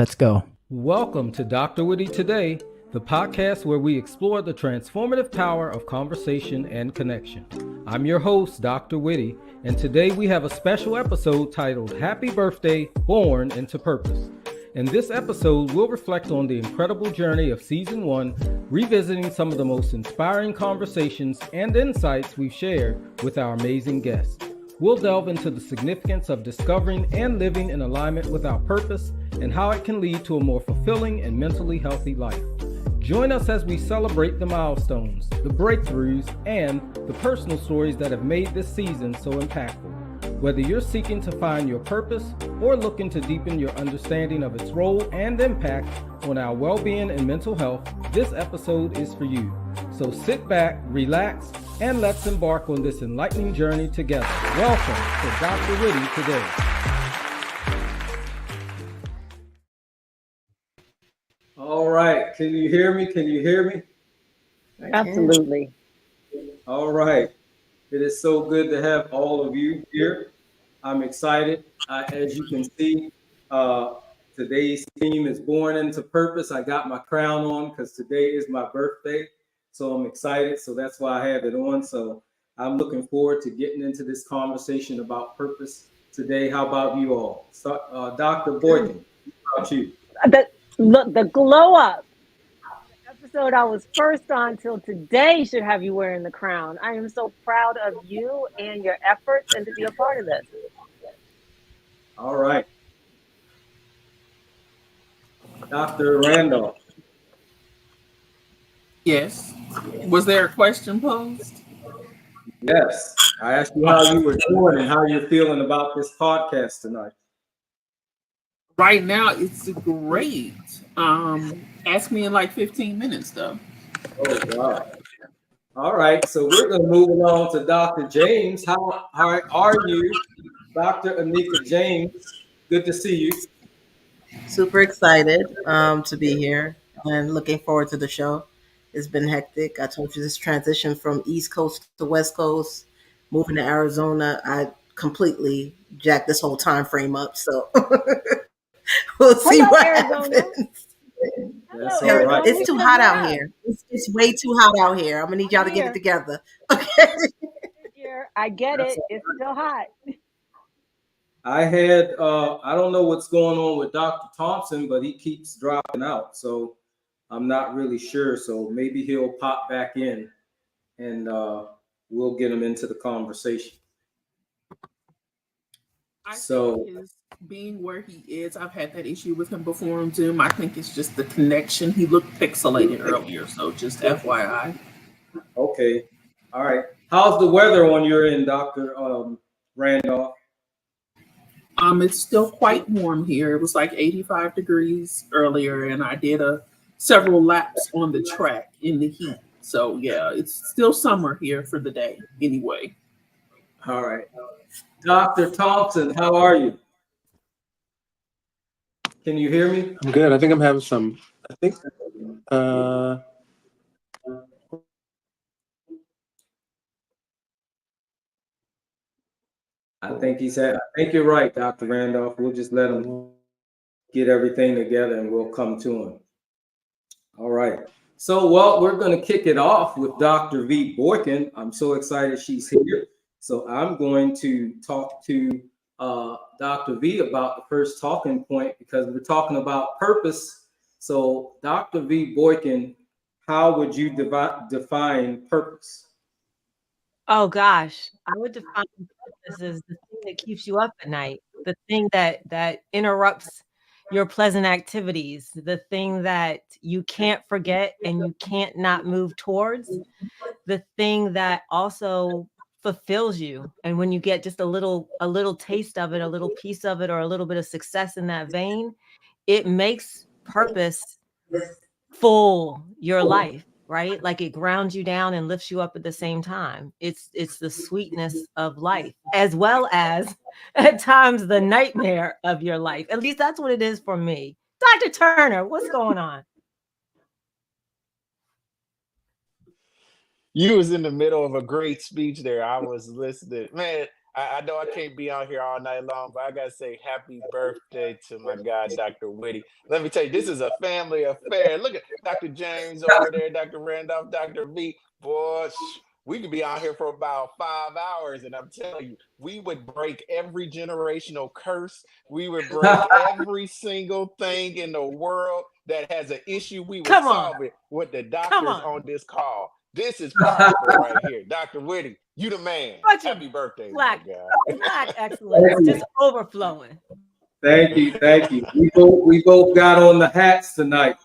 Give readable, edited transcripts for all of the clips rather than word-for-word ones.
Let's go. Welcome to DrWhitty Today, the podcast where we explore the transformative power of conversation and connection. I'm your host, Dr. Whitty, and today we have a special episode titled Happy Birthday, Born into Purpose. In this episode, we'll reflect on the incredible journey of Season 1, revisiting some of the most inspiring conversations and insights we've shared with our amazing guests. We'll delve into the significance of discovering and living in alignment with our purpose and how it can lead to a more fulfilling and mentally healthy life. Join us as we celebrate the milestones, the breakthroughs, and the personal stories that have made this season so impactful. Whether you're seeking to find your purpose or looking to deepen your understanding of its role and impact on our well-being and mental health, this episode is for you. So sit back, relax, and let's embark on this enlightening journey together. Welcome to DrWhitty Today. All right, can you hear me? Absolutely. All right. It is so good to have all of you here. I'm excited. As you can see, today's theme is Born into Purpose. I got my crown on because today is my birthday. So I'm excited. So that's why I have it on. So I'm looking forward to getting into this conversation about purpose today. How about you all? So, Dr. Boykin, how about you? The glow up. Episode I was first on till today should have you wearing the crown. I am so proud of you and your efforts and to be a part of this. All right. Dr. Randolph. Yes. Was there a question posed? Yes. I asked you how you were doing and how you're feeling about this podcast tonight. Right now, it's great. Ask me in like 15 minutes, though. Oh, God. All right. So we're going to move along to Dr. James. How are you, Dr. Anika James? Good to see you. Super excited to be here and looking forward to the show. It's been hectic. I told you this transition from East Coast to West Coast, moving to Arizona, I completely jacked this whole time frame up. So we'll see what happens. That's all right. It's too hot out here. It's way too hot out here. I'm gonna need y'all to get it together. Okay. I get it. It's still hot. I had I don't know what's going on with Dr. Thompson, but he keeps dropping out. So I'm not really sure. So maybe he'll pop back in and we'll get him into the conversation. I think his being where he is, I've had that issue with him before on Zoom. I think it's just the connection. He looked pixelated earlier, so just FYI. Okay. All right. How's the weather on your end, Dr. Randolph? It's still quite warm here. It was like 85 degrees earlier, and I did several laps on the track in the heat. So yeah, it's still summer here for the day anyway. All right. Dr. Thompson, how are you? Can you hear me? I'm good. I think I'm having some, I think you're right, Dr. Randolph. We'll just let him get everything together and we'll come to him. All right. So, well, we're going to kick it off with Dr. V. Boykin. I'm so excited she's here. So I'm going to talk to Dr. V about the first talking point because we're talking about purpose. So Dr. V. Boykin, how would you define purpose? Oh gosh, I would define purpose as the thing that keeps you up at night, the thing that interrupts your pleasant activities, the thing that you can't forget and you can't not move towards, the thing that also fulfills you. And when you get just a little taste of it, a little piece of it, or a little bit of success in that vein, it makes purpose full your life, right? Like it grounds you down and lifts you up at the same time. It's the sweetness of life, as well as at times the nightmare of your life. At least that's what it is for me. Dr. Turner, what's going on? You was in the middle of a great speech there. I was listening. Man, I know I can't be on here all night long, but I gotta say happy birthday to my guy, Dr. Whitty. Let me tell you, this is a family affair. Look at Dr. James over there, Dr. Randolph, Dr. V. Boy, we could be on here for about 5 hours, and I'm telling you, we would break every generational curse. We would break every single thing in the world that has an issue. We would Come on. solve it with the Come doctors on. on this call. This is powerful right here. Dr. Whitty, you the man. Bunch of Happy birthday, black, my guy. black excellence, just overflowing. Thank you, thank you. We both got on the hats tonight.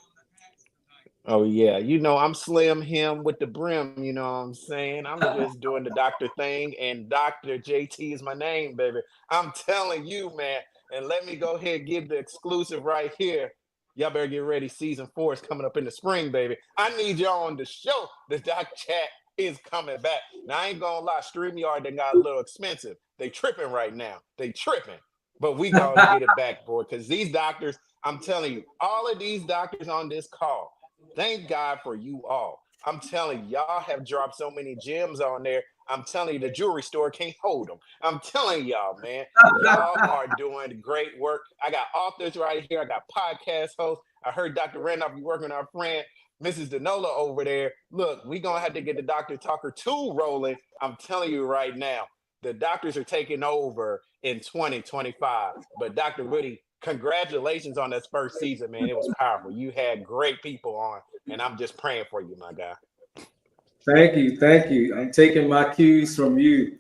Oh yeah, you know I'm Slim him with the brim. You know what I'm saying? I'm just doing the doctor thing, and Dr. JT is my name, baby. I'm telling you, man. And let me go ahead and give the exclusive right here. Y'all better get ready. Season 4 is coming up in the spring, baby. I need y'all on the show. The Doc Chat is coming back. Now I ain't gonna lie, StreamYard they got a little expensive. They tripping right now. They tripping. But we gonna get it back, boy. Because these doctors, I'm telling you, all of these doctors on this call. Thank God for you all. I'm telling you, y'all have dropped so many gems on there. I'm telling you, the jewelry store can't hold them. I'm telling y'all, man, y'all are doing great work. I got authors right here. I got podcast hosts. I heard Dr. Randolph be working with our friend, Mrs. Denola over there. Look, we're going to have to get the Dr. Talker 2 rolling. I'm telling you right now, the doctors are taking over in 2025. But Dr. Whitty, congratulations on this first season, man. It was powerful. You had great people on, and I'm just praying for you, my guy. Thank you, thank you. I'm taking my cues from you.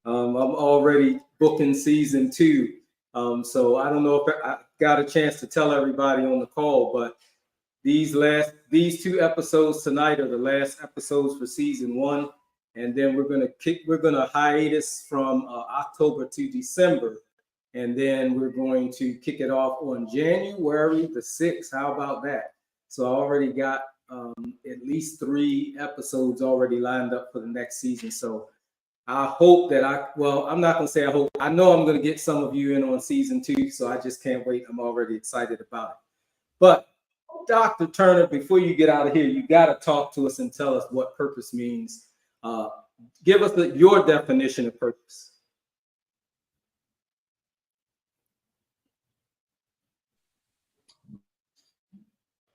I'm already booking season 2. So I don't know if I got a chance to tell everybody on the call, but these 2 episodes tonight are the last episodes for season 1. And then we're gonna hiatus from October to December. And then we're going to kick it off on January the 6th. How about that? So I already got at least 3 episodes already lined up for the next season. So I hope that I'm not going to say I hope. I know I'm going to get some of you in on season 2. So I just can't wait. I'm already excited about it. But Dr. Turner, before you get out of here, you got to talk to us and tell us what purpose means. Give us your definition of purpose.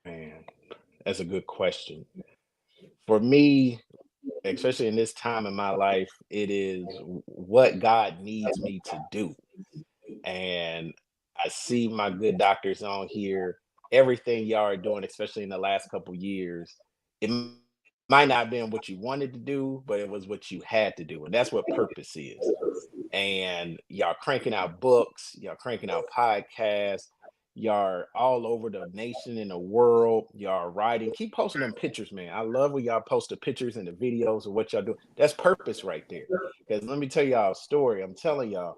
Man, that's a good question. For me, especially in this time in my life, it is what God needs me to do. And I see my good doctors on here, everything y'all are doing, especially in the last couple years. It might not have been what you wanted to do, but it was what you had to do. And that's what purpose is. And y'all cranking out books, y'all cranking out podcasts, y'all all over the nation and the world. Y'all writing. Keep posting them pictures, man. I love when y'all post the pictures and the videos of what y'all do. That's purpose right there. Because let me tell y'all a story. I'm telling y'all,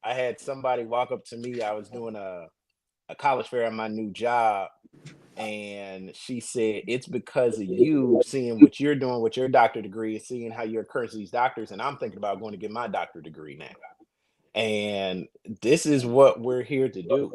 I had somebody walk up to me. I was doing a college fair at my new job. And she said, it's because of you seeing what you're doing with your doctor degree and seeing how you're encouraging these doctors. And I'm thinking about going to get my doctor degree now. And this is what we're here to do.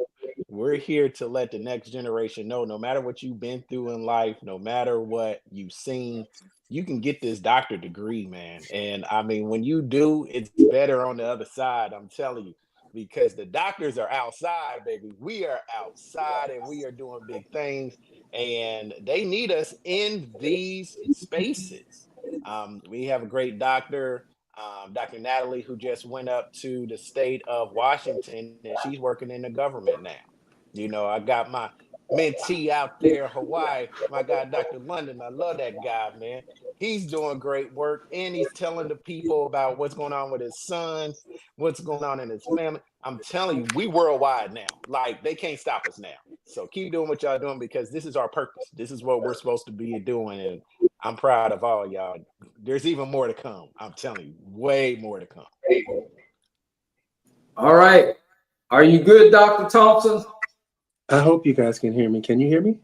We're here to let the next generation know, no matter what you've been through in life, no matter what you've seen, you can get this doctor degree, man. And I mean, when you do, it's better on the other side, I'm telling you, because the doctors are outside, baby. We are outside and we are doing big things, and they need us in these spaces. We have a great doctor, Dr. Natalie, who just went up to the state of Washington, and she's working in the government now. You know, I got my mentee out there, Hawaii, my guy, Dr. London. I love that guy, man. He's doing great work, and he's telling the people about what's going on with his son, what's going on in his family. I'm telling you, we worldwide now. Like, they can't stop us now. So keep doing what y'all doing, because this is our purpose. This is what we're supposed to be doing, and I'm proud of all y'all. There's even more to come. I'm telling you, way more to come. All right. Are you good, Dr. Thompson? I hope you guys can hear me. Can you hear me?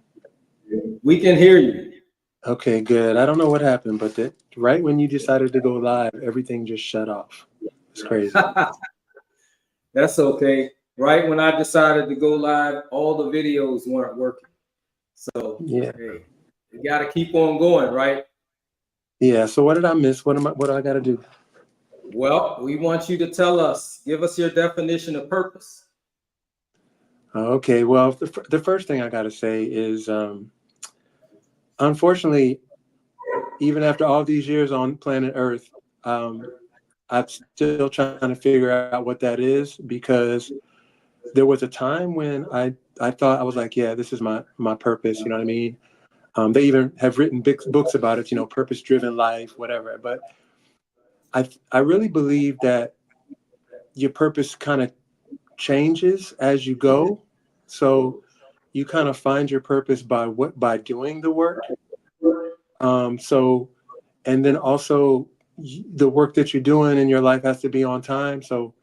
We can hear you. Okay, good. I don't know what happened, but right when you decided to go live, everything just shut off. It's crazy. That's okay. Right when I decided to go live, all the videos weren't working. So Yeah. hey, you got to keep on going, right? Yeah. So what did I miss? What do I got to do? Well, we want you to give us your definition of purpose. Okay, well, the first thing I got to say is, unfortunately, even after all these years on planet Earth, I'm still trying to figure out what that is, because there was a time when I thought, I was like, yeah, this is my purpose. You know what I mean? They even have written books about it, purpose-driven life, whatever. But I really believe that your purpose kind of changes as you go. So you kind of find your purpose by doing the work. And then also the work that you're doing in your life has to be on time. So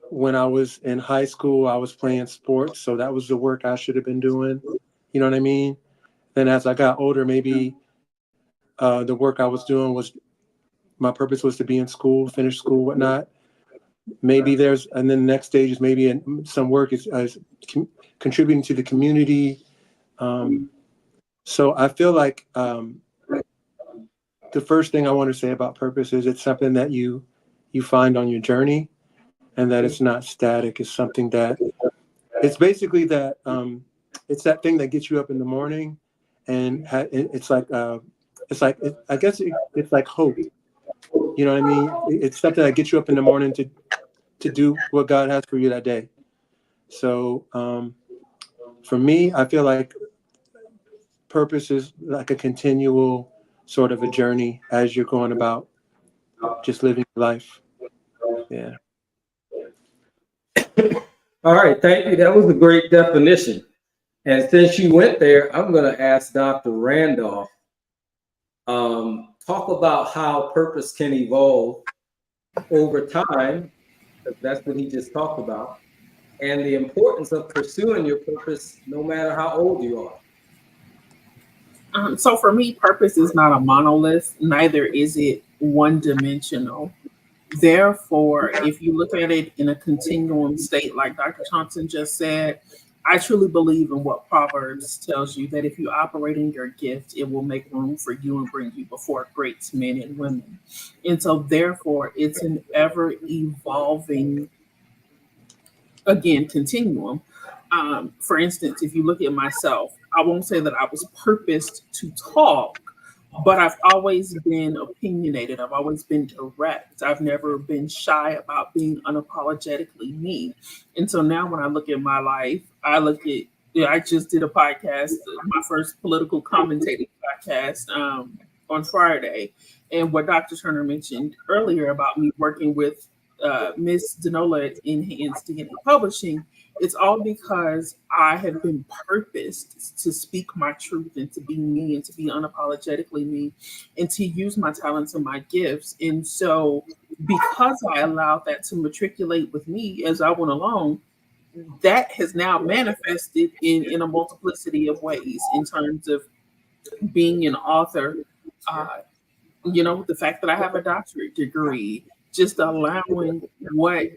when I was in high school, I was playing sports. So that was the work I should have been doing. You know what I mean? Then as I got older, maybe the work I was doing my purpose was to be in school, finish school, whatnot. Maybe and then the next stage is maybe some work is contributing to the community. So I feel like the first thing I want to say about purpose is it's something that you find on your journey, and that it's not static. It's something that it's basically that it's that thing that gets you up in the morning, and it's like I guess it's like hope. You know what I mean? It's something that gets you up in the morning to do what God has for you that day. So for me, I feel like purpose is like a continual sort of a journey as you're going about just living life. Yeah. All right, thank you. That was a great definition. And since you went there, I'm going to ask Dr. Randolph, talk about how purpose can evolve over time, because that's what he just talked about, and the importance of pursuing your purpose no matter how old you are. So for me, purpose is not a monolith, neither is it one-dimensional. Therefore, if you look at it in a continuum state, like Dr. Thompson just said, I truly believe in what Proverbs tells you, that if you operate in your gift, it will make room for you and bring you before great men and women. And so therefore, it's an ever evolving, again, continuum. For instance, if you look at myself, I won't say that I was purposed to talk, but I've always been opinionated. I've always been direct. I've never been shy about being unapologetically me. And so now when I look at my life, I just did a podcast, my first political commentating podcast on Friday. And what Dr. Turner mentioned earlier about me working with Miss Denola at Enhanced DNA Publishing, it's all because I have been purposed to speak my truth and to be me and to be unapologetically me and to use my talents and my gifts. And so because I allowed that to matriculate with me as I went along, that has now manifested in a multiplicity of ways in terms of being an author, the fact that I have a doctorate degree, just allowing what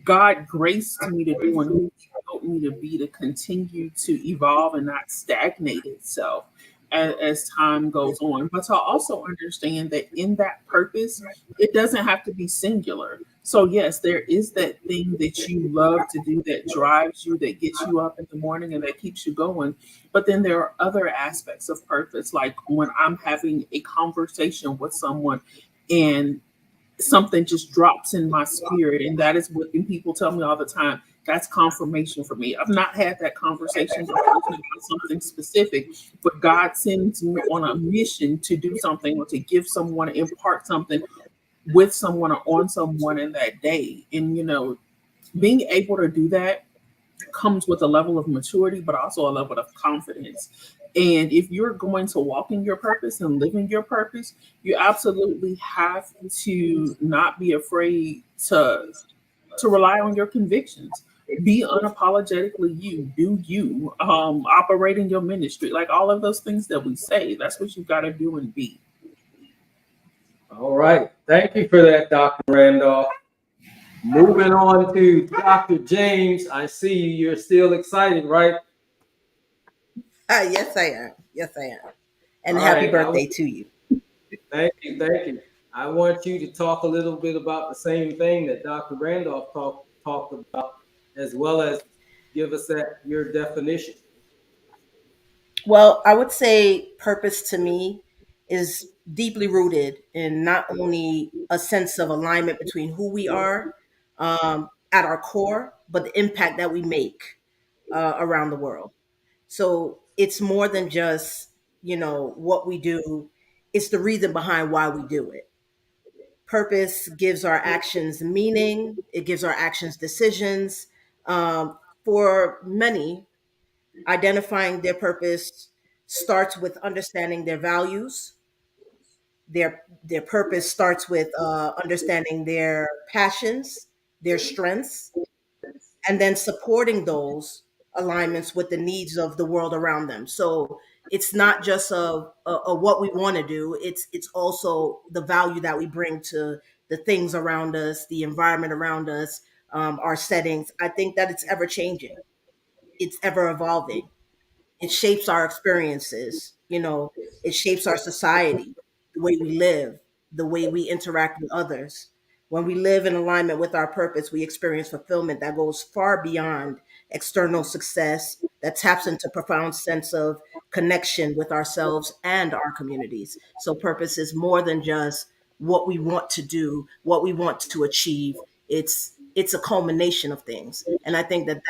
God graced me to do and who He helped me to be to continue to evolve and not stagnate itself as time goes on. But to also understand that in that purpose, it doesn't have to be singular. So yes, there is that thing that you love to do that drives you, that gets you up in the morning and that keeps you going. But then there are other aspects of purpose, like when I'm having a conversation with someone and something just drops in my spirit. And that is what people tell me all the time. That's confirmation for me. I've not had that conversation with a person about something specific, but God sends me on a mission to do something or to give someone, impart something with someone or on someone in that day. And, being able to do that comes with a level of maturity, but also a level of confidence. And if you're going to walk in your purpose and live in your purpose, you absolutely have to not be afraid to rely on your convictions. Be unapologetically you, do you, operate in your ministry, like all of those things that we say. That's what you've got to do and be. All right. Thank you for that, Dr. Randolph. Moving on to Dr. James. I see you're still excited, right? Yes, I am. Yes, I am. And All happy right, birthday to you. Thank you. I want you to talk a little bit about the same thing that Dr. Randolph talked about, as well as give us your definition. Well, I would say purpose to me is deeply rooted in not only a sense of alignment between who we are at our core, but the impact that we make around the world. So it's more than just, what we do, it's the reason behind why we do it. Purpose gives our actions meaning, it gives our actions decisions. For many, identifying their purpose starts with understanding their values. Their purpose starts with understanding their passions, their strengths, and then supporting those alignments with the needs of the world around them. So it's not just a what we want to do. It's also the value that we bring to the things around us, the environment around us, our settings. I think that it's ever changing. It's ever evolving. It shapes our experiences. It shapes our society, the way we live, the way we interact with others. When we live in alignment with our purpose, we experience fulfillment that goes far beyond external success, that taps into profound sense of connection with ourselves and our communities. So purpose is more than just what we want to do, what we want to achieve. It's a culmination of things. And I think that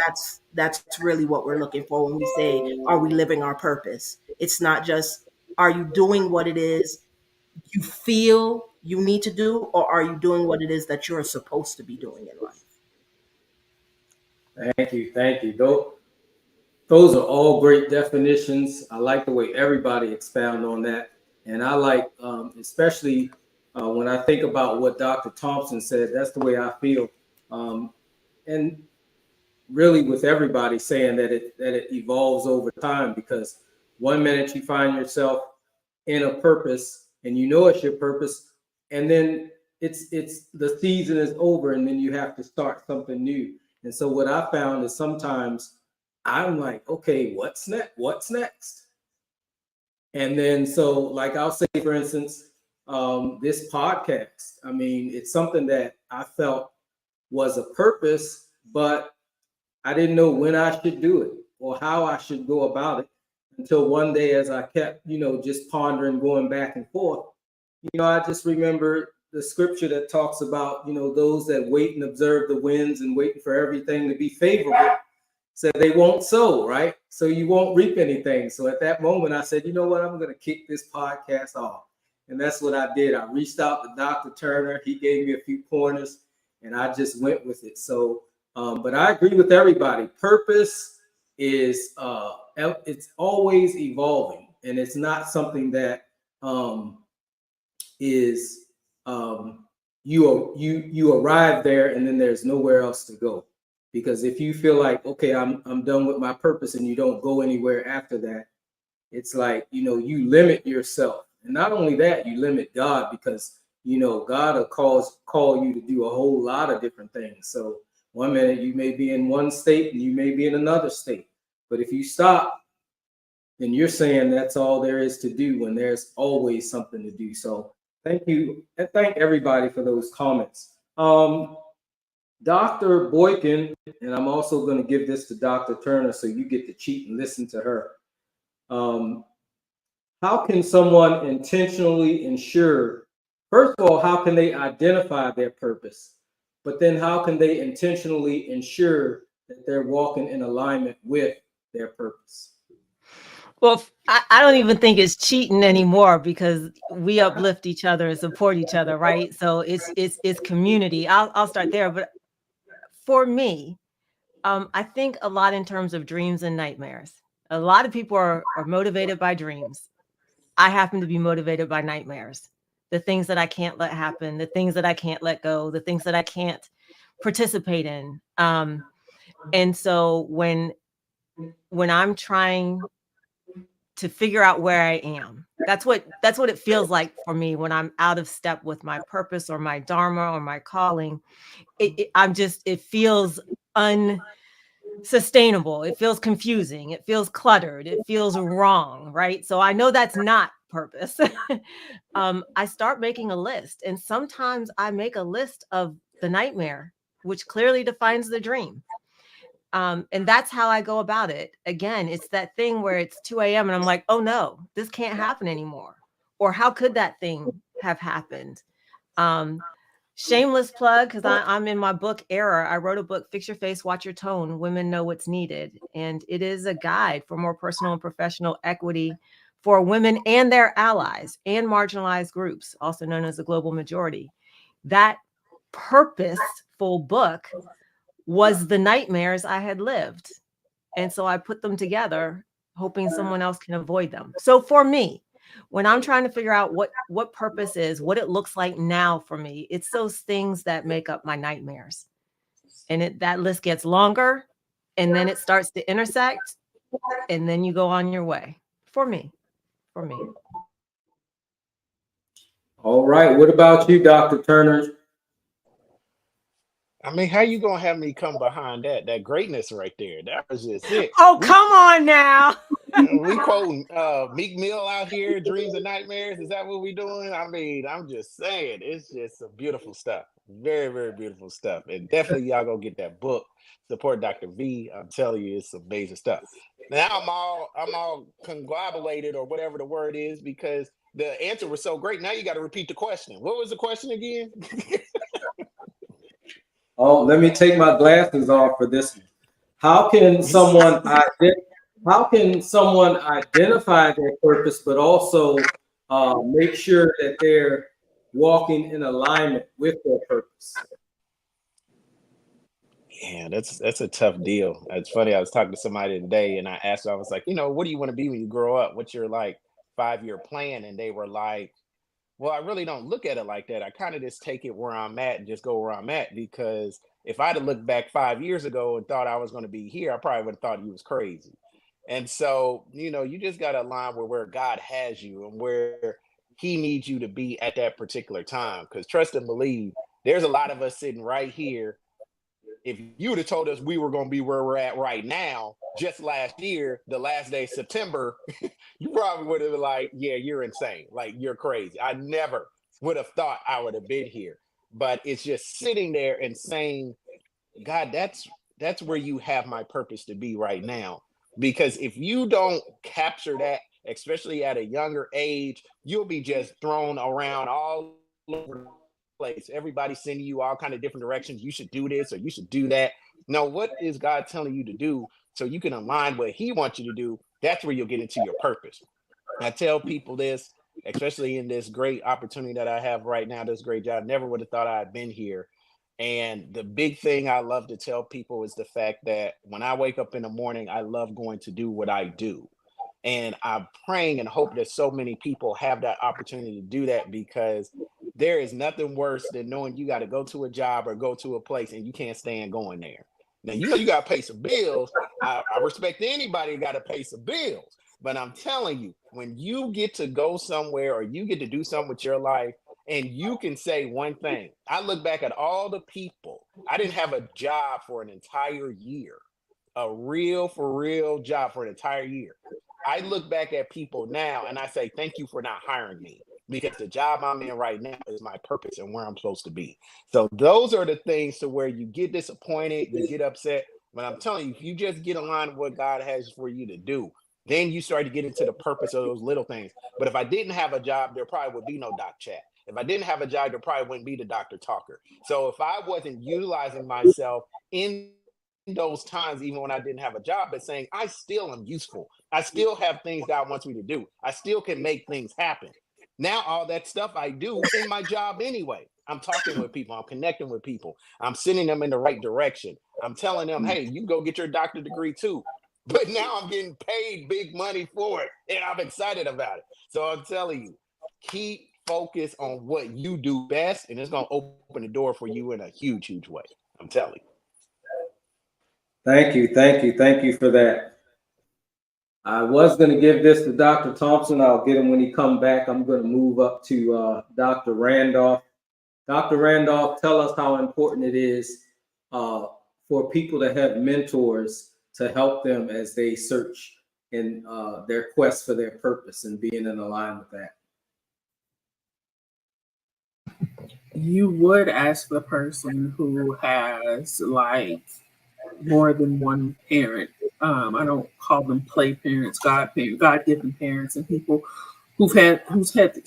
that's really what we're looking for when we say, are we living our purpose? It's not just, are you doing what it is you feel you need to do, or are you doing what it is that you're supposed to be doing in life? Thank you, thank you. Those are all great definitions. I like the way everybody expound on that, and I like, especially when I think about what Dr. Thompson said. That's the way I feel, and really with everybody saying that it evolves over time, because one minute you find yourself in a purpose and it's your purpose, and then it's the season is over and then you have to start something new. And so what I found is sometimes I'm like, okay, what's next? And then so, like, I'll say, for instance, this podcast, I mean, it's something that I felt was a purpose, but I didn't know when I should do it or how I should go about it, until one day, as I kept, just pondering, going back and forth, I just remember the scripture that talks about, those that wait and observe the winds and waiting for everything to be favorable, said they won't sow, right? So you won't reap anything. So at that moment, I said, you know what? I'm going to kick this podcast off. And that's what I did. I reached out to Dr. Turner. He gave me a few pointers, and I just went with it. So, but I agree with everybody. Purpose is, it's always evolving, and it's not something that is you arrive there and then there's nowhere else to go. Because if you feel like, okay, I'm done with my purpose, and you don't go anywhere after that, it's like, you limit yourself. And not only that, you limit God, because, God will call you to do a whole lot of different things. So one minute you may be in one state and you may be in another state. But if you stop, then you're saying that's all there is to do, when there's always something to do. So thank you. And thank everybody for those comments. Dr. Boykin, and I'm also going to give this to Dr. Turner so you get to cheat and listen to her. How can someone intentionally ensure, first of all, how can they identify their purpose? But then how can they intentionally ensure that they're walking in alignment with their purpose? Well, I don't even think it's cheating anymore, because we uplift each other and support each other, right? So it's community. I'll start there. But for me, I think a lot in terms of dreams and nightmares. A lot of people are motivated by dreams. I happen to be motivated by nightmares. The things that I can't let happen, the things that I can't let go, the things that I can't participate in. And so when I'm trying to figure out where I am, that's what it feels like for me when I'm out of step with my purpose or my dharma or my calling. It feels unsustainable. It feels confusing. It feels cluttered. It feels wrong, right? So I know that's not purpose, I start making a list. And sometimes I make a list of the nightmare, which clearly defines the dream. And that's how I go about it. Again, it's that thing where it's 2 a.m. and I'm like, oh no, this can't happen anymore. Or how could that thing have happened? Shameless plug, because I'm in my book era. I wrote a book, Fix Your Face, Watch Your Tone, Women Know What's Needed. And it is a guide for more personal and professional equity for women and their allies and marginalized groups, also known as the global majority. That purposeful book was the nightmares I had lived. And so I put them together, hoping someone else can avoid them. So for me, when I'm trying to figure out what purpose is, what it looks like now for me, it's those things that make up my nightmares. And that list gets longer, and then it starts to intersect, and then you go on your way. For me. All right. What about you, Dr. Turner? I mean, how you gonna have me come behind that greatness right there? That was just it. Oh, come on now. We quoting Meek Mill out here, dreams and nightmares. Is that what we doing? I mean, I'm just saying, it's just some beautiful stuff. Very, very beautiful stuff. And definitely y'all go get that book. Support Dr. V. I'm telling you, it's amazing stuff. Now I'm all conglomerate or whatever the word is, because the answer was so great. Now you got to repeat the question. What was the question again? Oh, let me take my glasses off for this one. How can someone identify their purpose, but also make sure that they're walking in alignment with their purpose? Yeah, that's a tough deal. It's funny. I was talking to somebody today, and I asked her, I was like, what do you want to be when you grow up? What's your 5-year plan? And they were like, well, I really don't look at it like that. I kind of just take it where I'm at and just go where I'm at, because if I'd have looked back 5 years ago and thought I was going to be here, I probably would have thought you was crazy. And so, you just got to align with where God has you and where he needs you to be at that particular time. Because trust and believe, there's a lot of us sitting right here. If you would have told us we were going to be where we're at right now, just last year, the last day of September, you probably would have been like, yeah, you're insane. Like, you're crazy. I never would have thought I would have been here. But it's just sitting there and saying, God, that's where you have my purpose to be right now. Because if you don't capture that, especially at a younger age, you'll be just thrown around all over the place. Everybody sending you all kind of different directions. You should do this or you should do that. No, what is God telling you to do so you can align what he wants you to do? That's where you'll get into your purpose. I tell people this, especially in this great opportunity that I have right now, this great job. Never would have thought I'd been here. And the big thing I love to tell people is the fact that when I wake up in the morning, I love going to do what I do. And I'm praying and hope that so many people have that opportunity to do that, because there is nothing worse than knowing you got to go to a job or go to a place and you can't stand going there. Now, you got to pay some bills. I respect anybody who got to pay some bills. But I'm telling you, when you get to go somewhere or you get to do something with your life and you can say one thing, I look back at all the people. I didn't have a job for an entire year, a real for real job for an entire year. I look back at people now and I say, thank you for not hiring me, because the job I'm in right now is my purpose and where I'm supposed to be. So those are the things to where you get disappointed, you get upset. But I'm telling you, if you just get aligned with what God has for you to do, then you start to get into the purpose of those little things. But if I didn't have a job, there probably would be no Doc Chat. If I didn't have a job, there probably wouldn't be the Dr. Talker. So if I wasn't utilizing myself in those times, even when I didn't have a job, but saying I still am useful, I still have things God wants me to do, I still can make things happen. Now all that stuff I do in my job anyway. I'm talking with people, I'm connecting with people, I'm sending them in the right direction, I'm telling them, hey, you go get your doctorate degree too. But now I'm getting paid big money for it, and I'm excited about it. So I'm telling you, keep focused on what you do best, and it's going to open the door for you in a huge, huge way. I'm telling you. Thank you for that. I was going to give this to Dr. Thompson. I'll get him when he come back. I'm going to move up to Dr. Randolph. Dr. Randolph, tell us how important it is for people to have mentors to help them as they search in their quest for their purpose and being in alignment with that? You would ask the person who has like more than one parent. I don't call them play parents, God-given parents, and people who's had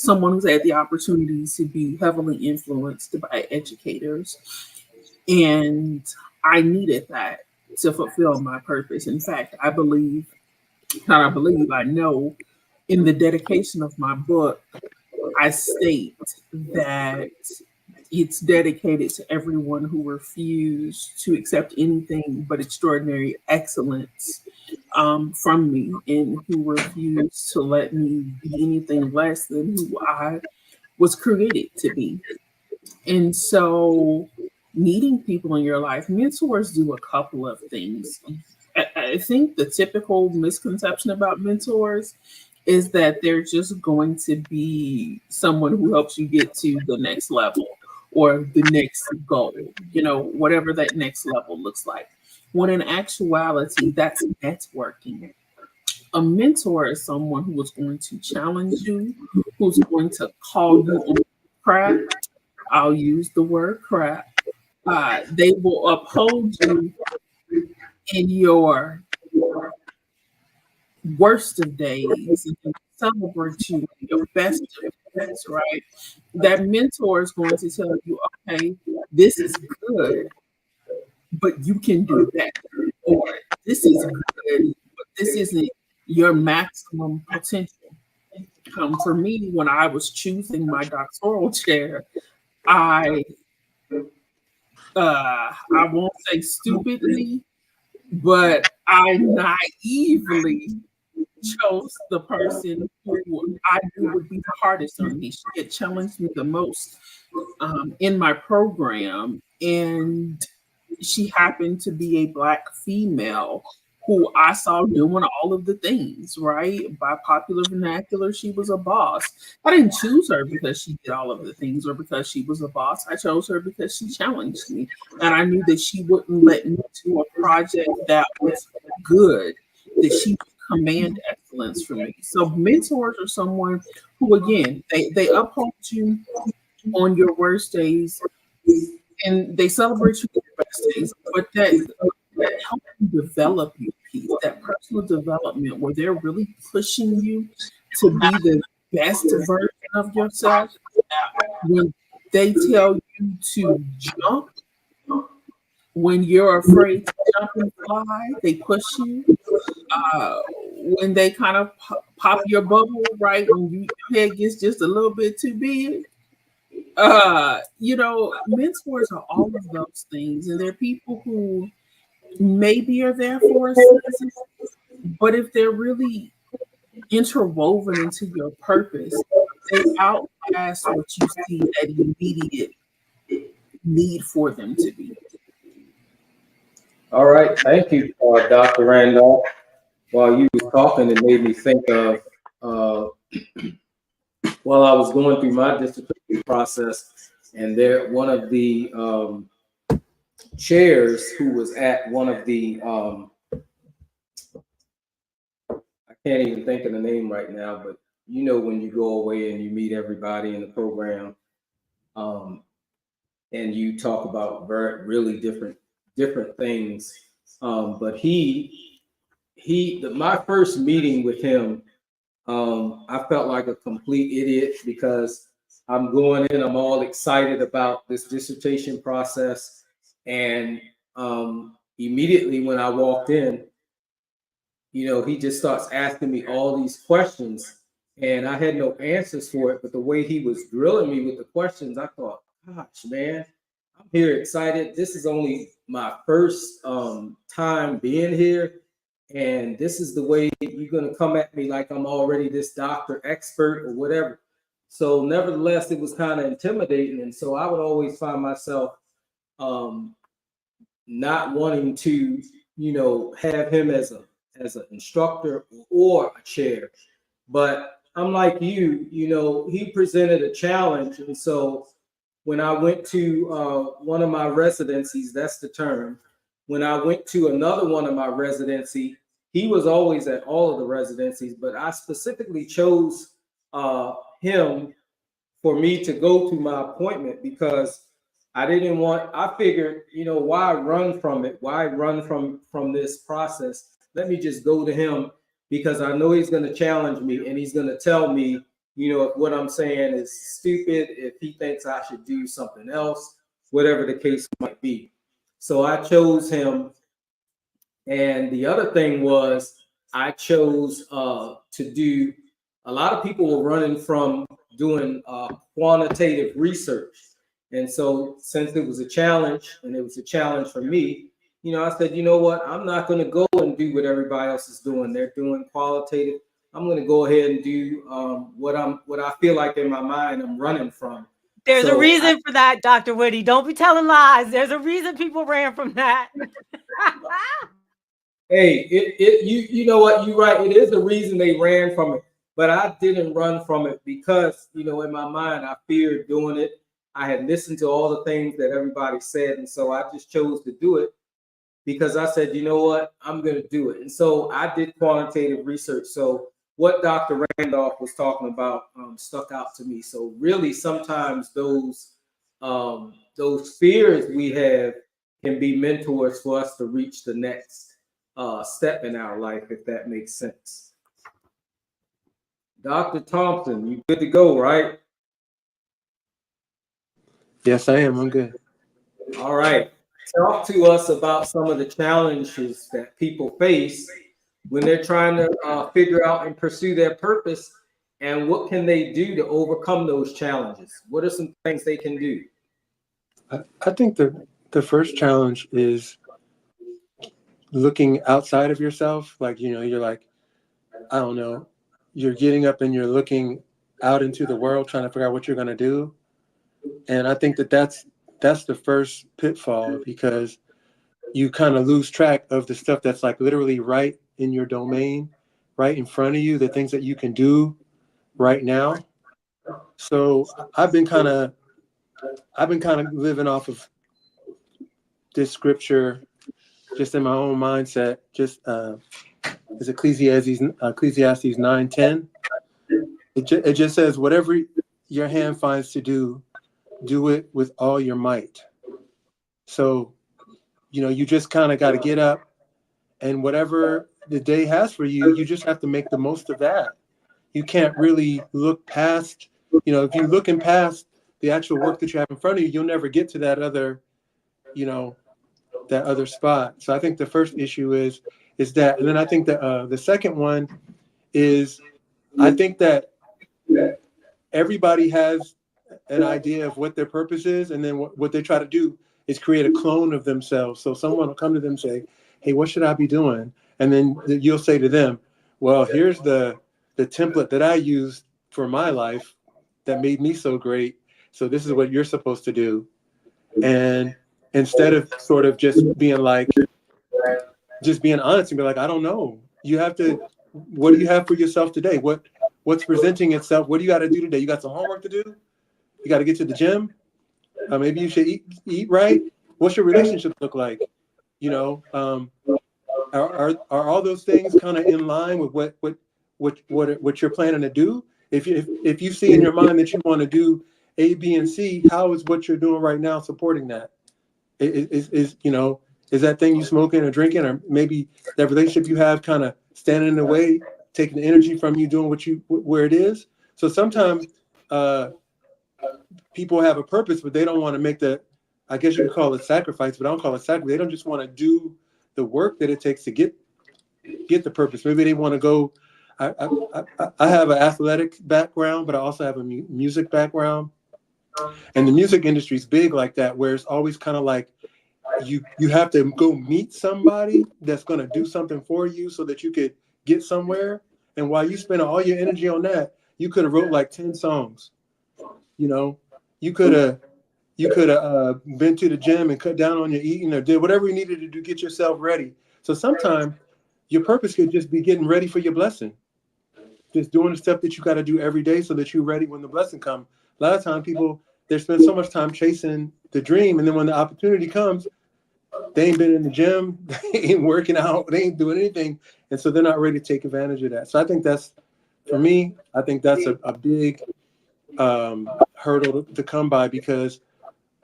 someone who's had the opportunity to be heavily influenced by educators. And I needed that to fulfill my purpose. In fact, I know in the dedication of my book, I state that it's dedicated to everyone who refused to accept anything but extraordinary excellence from me, and who refused to let me be anything less than who I was created to be. And so, meeting people in your life, mentors do a couple of things. I think the typical misconception about mentors is that they're just going to be someone who helps you get to the next level or the next goal, whatever that next level looks like. When in actuality, that's networking. A mentor is someone who is going to challenge you, who's going to call you on crap. I'll use the word crap. They will uphold you in your worst of days and celebrate you in your best of days, right? That mentor is going to tell you, okay, this is good, but you can do better. Or this is good, but this isn't your maximum potential. For me, when I was choosing my doctoral chair, I won't say stupidly, but I naively chose the person who I knew would be the hardest on me. She had challenged me the most in my program, and she happened to be a Black female who I saw doing all of the things, right? By popular vernacular, she was a boss. I didn't choose her because she did all of the things or because she was a boss. I chose her because she challenged me. And I knew that she wouldn't let me do a project that was good, that she would command excellence from me. So mentors are someone who, again, they uphold you on your worst days and they celebrate you on your best days, but that helps you develop your piece, that personal development where they're really pushing you to be the best version of yourself. When they tell you to jump, when you're afraid to jump and fly, they push you. When they kind of pop your bubble, right? When your head gets just a little bit too big. Mentors are all of those things, and they're people who maybe are there for a season, but if they're really interwoven into your purpose, they outlast what you see that immediate need for them to be. All right, thank you, Dr. Randolph. While you were talking, it made me think of while I was going through my dissertation process, and one of the chairs who was at one of the I can't even think of the name right now, but when you go away and you meet everybody in the program, and you talk about really different things, but my first meeting with him, I felt like a complete idiot because I'm going in, I'm all excited about this dissertation process. And immediately when I walked in, he just starts asking me all these questions and I had no answers for it. But the way he was drilling me with the questions, I thought, gosh, man, I'm here excited. This is only my first time being here. And this is the way you're going to come at me like I'm already this doctor expert or whatever. So nevertheless, it was kind of intimidating. And so I would always find myself not wanting to, have him as an instructor or a chair. But I'm like you, he presented a challenge. And so when I went to one of my residencies, that's the term, when I went to another one of my residency, he was always at all of the residencies, but I specifically chose him for me to go to my appointment because I figured, why run from it? Why run from this process? Let me just go to him because I know he's going to challenge me and he's going to tell me, if what I'm saying is stupid, if he thinks I should do something else, whatever the case might be. So I chose him. And the other thing was I chose to do, a lot of people were running from doing quantitative research. And so since it was a challenge and it was a challenge for me, I said, you know what, I'm not going to go and do what everybody else is doing. They're doing qualitative. I'm going to go ahead and do what I feel like in my mind I'm running from. There's a reason for that, Dr. Whitty. Don't be telling lies. There's a reason people ran from that. Hey, you know what? You're right. It is the reason they ran from it, but I didn't run from it because, in my mind, I feared doing it. I had listened to all the things that everybody said, and so I just chose to do it because I said, you know what? I'm going to do it. And so I did quantitative research. So what Dr. Randolph was talking about stuck out to me. So really, sometimes those fears we have can be mentors for us to reach the next step in our life, if that makes sense. Dr. Thompson, you good to go, right? Yes, I am. I'm good. All right. Talk to us about some of the challenges that people face when they're trying to figure out and pursue their purpose, and what can they do to overcome those challenges? What are some things they can do? I think the first challenge is looking outside of yourself. Like, you're like, I don't know, you're getting up and you're looking out into the world, trying to figure out what you're going to do. And I think that's the first pitfall, because you kind of lose track of the stuff that's like literally right in your domain, right in front of you, the things that you can do right now. So I've been kind of living off of this scripture just in my own mindset, just is Ecclesiastes 9:10. It just says, whatever your hand finds to do, do it with all your might. So, you just kind of got to get up, and whatever the day has for you, you just have to make the most of that. You can't really look past, if you're looking past the actual work that you have in front of you, you'll never get to that other, that other spot. So I think the first issue is that, and then I think that the second one is, I think that everybody has an idea of what their purpose is, and then what they try to do is create a clone of themselves. So someone will come to them and say, hey, what should I be doing? And then you'll say to them, well, here's the template that I used for my life that made me so great. So this is what you're supposed to do. And instead of sort of just being honest and be like, I don't know. You have to, what do you have for yourself today? What's presenting itself? What do you got to do today? You got some homework to do? You got to get to the gym? Maybe you should eat right? What's your relationship look like? Are all those things kind of in line with what you're planning to do? If you see in your mind that you want to do A, B, and C, how is what you're doing right now supporting that? Is that thing you smoking or drinking, or maybe that relationship you have kind of standing in the way, taking the energy from you doing where it is? So sometimes people have a purpose, but they don't want to make I guess you could call it sacrifice, but I don't call it sacrifice. They don't just want to do the work that it takes to get the purpose. Maybe they want to go. I have an athletic background, but I also have a music background. And the music industry is big like that, where it's always kind of like you have to go meet somebody that's going to do something for you so that you could get somewhere. And while you spend all your energy on that, you could have wrote like 10 songs. You could have been to the gym and cut down on your eating, or did whatever you needed to do, get yourself ready. So sometimes your purpose could just be getting ready for your blessing. Just doing the stuff that you got to do every day so that you're ready when the blessing comes. A lot of times people, they spend so much time chasing the dream, and then when the opportunity comes, they ain't been in the gym, they ain't working out, they ain't doing anything, And so they're not ready to take advantage of that. So I think that's, for me, I think that's a big hurdle to come by, because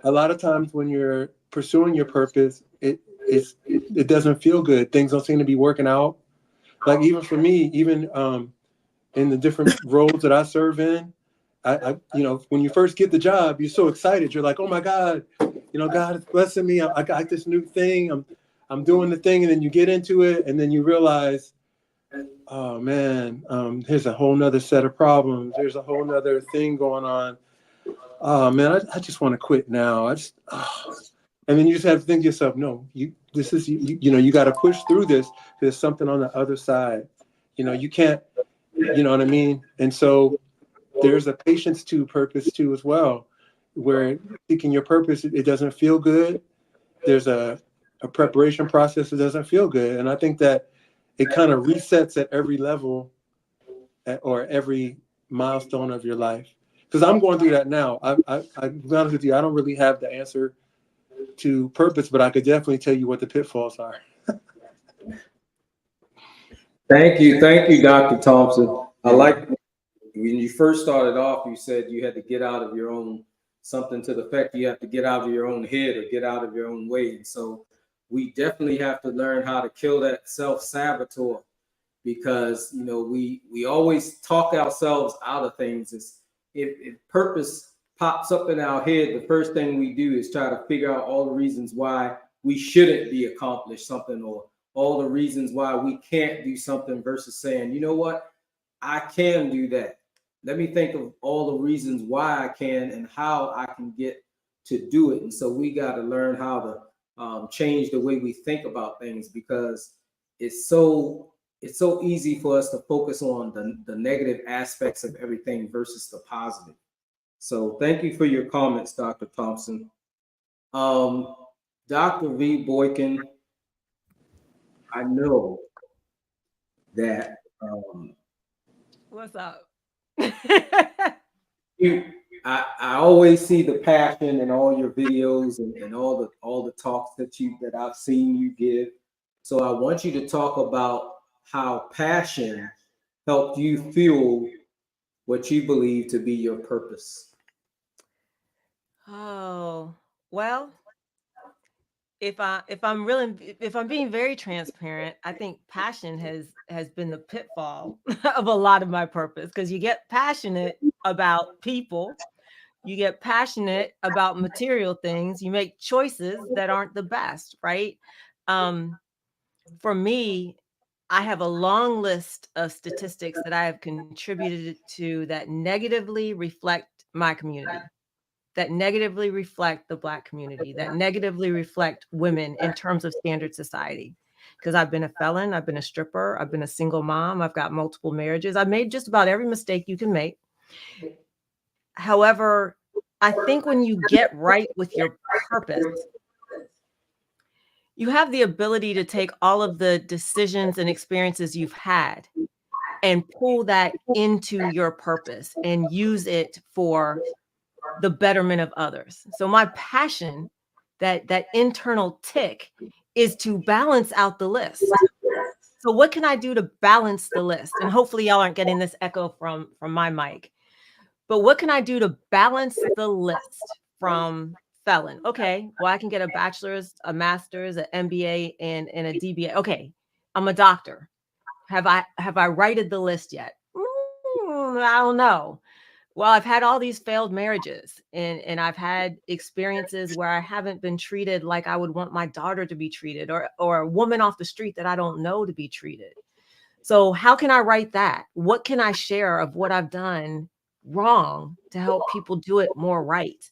a lot of times when you're pursuing your purpose, it doesn't feel good. Things don't seem to be working out. Like even for me, even in the different roles that I serve in, I when you first get the job, you're so excited. You're like, oh my God, God is blessing me. I got this new thing. I'm doing the thing, and then you get into it, and then you realize, oh man, here's a whole nother set of problems. There's a whole nother thing going on. Oh man, I just want to quit now. And then you just have to think to yourself, no, you got to push through this. There's something on the other side. You can't, you know what I mean? And so there's a patience to purpose too as well, where seeking your purpose, it doesn't feel good. There's a preparation process that doesn't feel good. And I think that it kind of resets at every level or every milestone of your life. Because I'm going through that now. I'll be honest with you, I don't really have the answer to purpose, but I could definitely tell you what the pitfalls are. Thank you, Dr. Thompson. I like when you first started off, you said you had to get out of your own, something to the effect you have to get out of your own head or get out of your own way. And so we definitely have to learn how to kill that self-saboteur, because we always talk ourselves out of things. If purpose pops up in our head, the first thing we do is try to figure out all the reasons why we shouldn't be accomplished something, or all the reasons why we can't do something, versus saying, you know what, I can do that. Let me think of all the reasons why I can and how I can get to do it. And so we got to learn how to change the way we think about things, because it's so easy for us to focus on the negative aspects of everything versus the positive. So thank you for your comments, Dr. Thompson. Dr. V. Boykin, I know that What's up? I always see the passion in all your videos and all the talks that I've seen you give. So I want you to talk about how passion helped you fuel what you believe to be your purpose. Oh, well, if I'm being very transparent, I think passion has been the pitfall of a lot of my purpose, because you get passionate about people, you get passionate about material things, you make choices that aren't the best, right? For me, I have a long list of statistics that I have contributed to that negatively reflect my community, that negatively reflect the Black community, that negatively reflect women in terms of standard society. Because I've been a felon, I've been a stripper, I've been a single mom, I've got multiple marriages, I've made just about every mistake you can make. However, I think when you get right with your purpose, you have the ability to take all of the decisions and experiences you've had and pull that into your purpose and use it for the betterment of others. So my passion, that internal tick, is to balance out the list. So what can I do to balance the list? And hopefully y'all aren't getting this echo from my mic. But what can I do to balance the list from felon? Okay, well, I can get a bachelor's, a master's, an MBA, and a DBA. Okay, I'm a doctor. Have I righted the list yet? I don't know. Well, I've had all these failed marriages, and I've had experiences where I haven't been treated like I would want my daughter to be treated, or a woman off the street that I don't know to be treated. So how can I write that? What can I share of what I've done wrong to help people do it more right?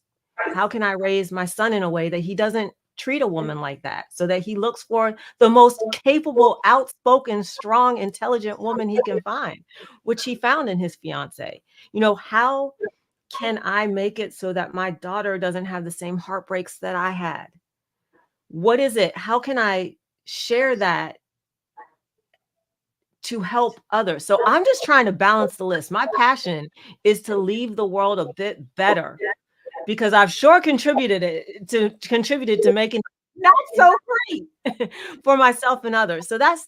How can I raise my son in a way that he doesn't treat a woman like that, so that he looks for the most capable, outspoken, strong, intelligent woman he can find, which he found in his fiance? How can I make it so that my daughter doesn't have the same heartbreaks that I had? What is it? How can I share that to help others? So I'm just trying to balance the list. My passion is to leave the world a bit better, because I've sure contributed to making it not so great for myself and others. So that's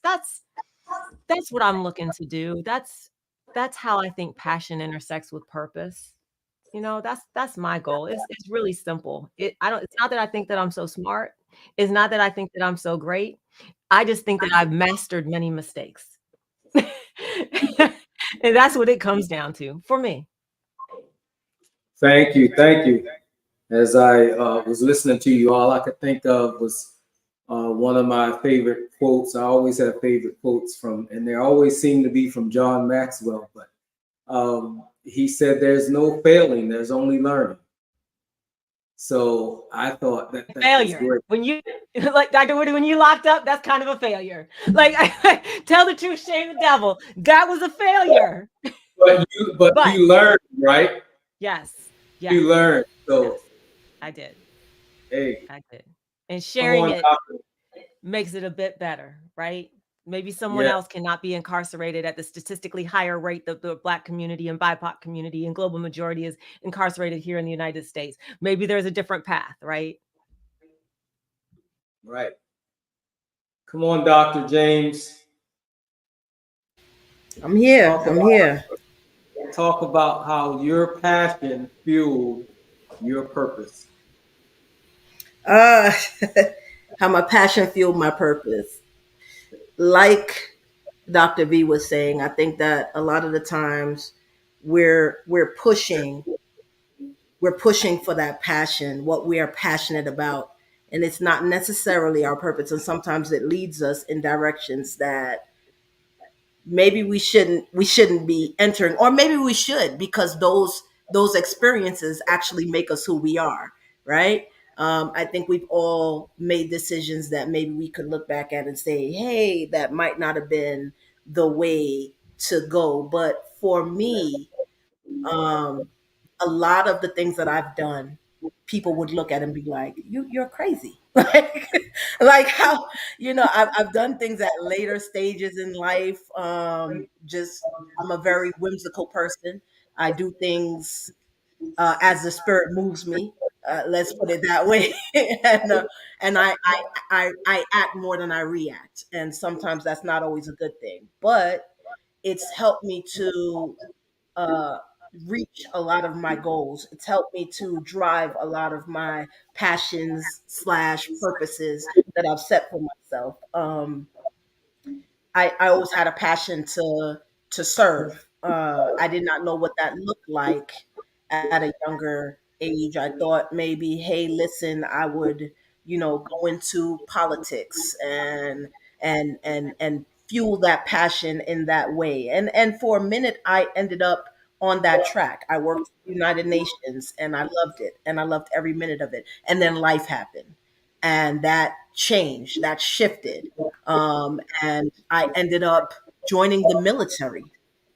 that's what I'm looking to do. That's how I think passion intersects with purpose. You know, that's my goal. It's really simple. It's not that I think that I'm so smart. It's not that I think that I'm so great. I just think that I've mastered many mistakes. And that's what it comes down to for me. Thank you. Thank you. As I was listening to you, all I could think of was one of my favorite quotes. I always have favorite quotes from, and they always seem to be from John Maxwell. But he said, "There's no failing. There's only learning." So I thought that failure. was great. When you like Dr. Woody, when you locked up, that's kind of a failure. Like tell the truth, shame the devil. That was a failure. But you learned, right? Yes. You learned. So yes, I did. Hey, I did. And sharing it makes it a bit better, right? Maybe someone else cannot be incarcerated at the statistically higher rate that the Black community and BIPOC community and global majority is incarcerated here in the United States. Maybe there's a different path, right? Right. Come on, Dr. James. I'm here. Talk about how your passion fueled your purpose. How my passion fueled my purpose. Like Dr. V was saying, I think that a lot of the times we're pushing for that passion, what we are passionate about, and it's not necessarily our purpose. And sometimes it leads us in directions that maybe we shouldn't be entering, or maybe we should, because those experiences actually make us who we are, right? I think we've all made decisions that maybe we could look back at and say, hey, that might not have been the way to go. But for me, a lot of the things that I've done, people would look at and be like, you're crazy. like how, I've done things at later stages in life. Just, I'm a very whimsical person. I do things as the spirit moves me. Let's put it that way. and I act more than I react. And sometimes that's not always a good thing, but it's helped me to uh, reach a lot of my goals. It's helped me to drive a lot of my passions slash purposes that I've set for myself. I always had a passion to serve. I did not know what that looked like at a younger age. I thought maybe, hey, listen, I would, go into politics and fuel that passion in that way. And for a minute, I ended up on that track. I worked for the United Nations and I loved it, and I loved every minute of it. And then life happened, and that changed, that shifted, and I ended up joining the military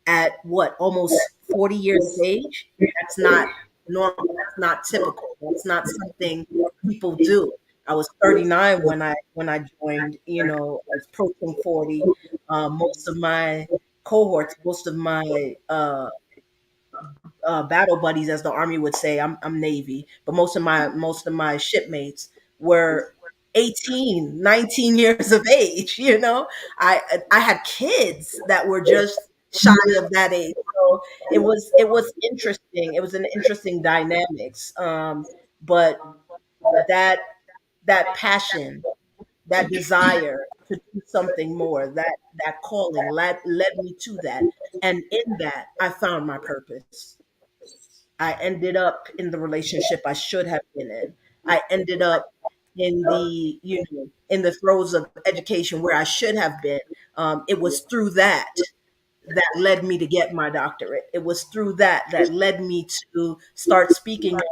at what, almost 40 years of age. That's not normal. That's not typical. That's not something people do. I was 39 when I joined. I was approaching 40. Most of my cohorts, most of my battle buddies, as the Army would say, I'm Navy, but most of my shipmates were 18, 19 years of age. I had kids that were just shy of that age. So it was interesting. It was an interesting dynamics. But that passion, that desire to do something more, that calling led me to that. And in that, I found my purpose. I ended up in the relationship I should have been in. I ended up in in the throes of education where I should have been. It was through that led me to get my doctorate. It was through that led me to start speaking on,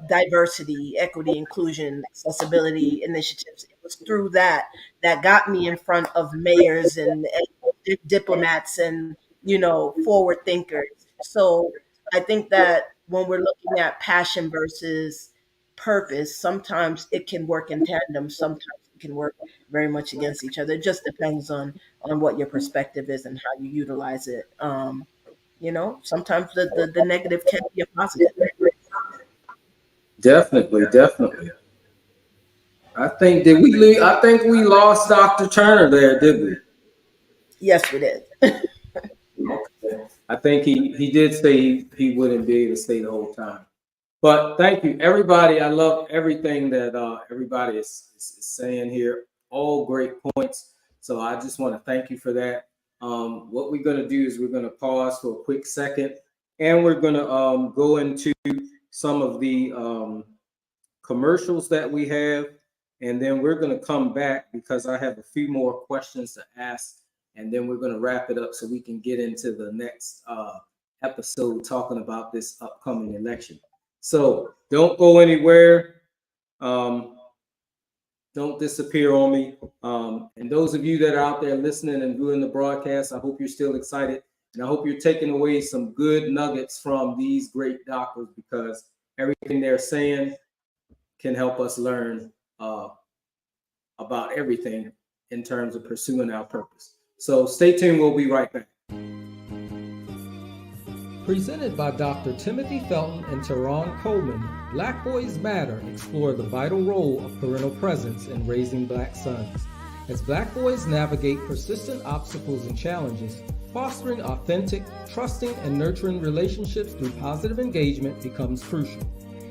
diversity, equity, inclusion, accessibility initiatives. It was through that got me in front of mayors and diplomats and, forward thinkers. So I think that when we're looking at passion versus purpose, sometimes it can work in tandem. Sometimes it can work very much against each other. It just depends on what your perspective is and how you utilize it. Sometimes the negative can be a positive. Definitely. I think we lost Dr. Turner there, did we? Yes, we did. Okay. I think he did say he wouldn't be able to stay the whole time. But thank you, everybody. I love everything that everybody is saying here. All great points. So I just want to thank you for that. What we're going to do is we're going to pause for a quick second, and we're going to go into some of the commercials that we have, and then we're going to come back because I have a few more questions to ask, and then we're going to wrap it up so we can get into the next episode talking about this upcoming election. So don't go anywhere. Don't disappear on me. And those of you that are out there listening and viewing the broadcast, I hope you're still excited. And I hope you're taking away some good nuggets from these great doctors, because everything they're saying can help us learn about everything in terms of pursuing our purpose. So stay tuned. We'll be right back. Presented by Dr. Timothy Felton and Teron Coleman, Black Boys Matter explore the vital role of parental presence in raising Black sons. As Black boys navigate persistent obstacles and challenges, fostering authentic, trusting, and nurturing relationships through positive engagement becomes crucial.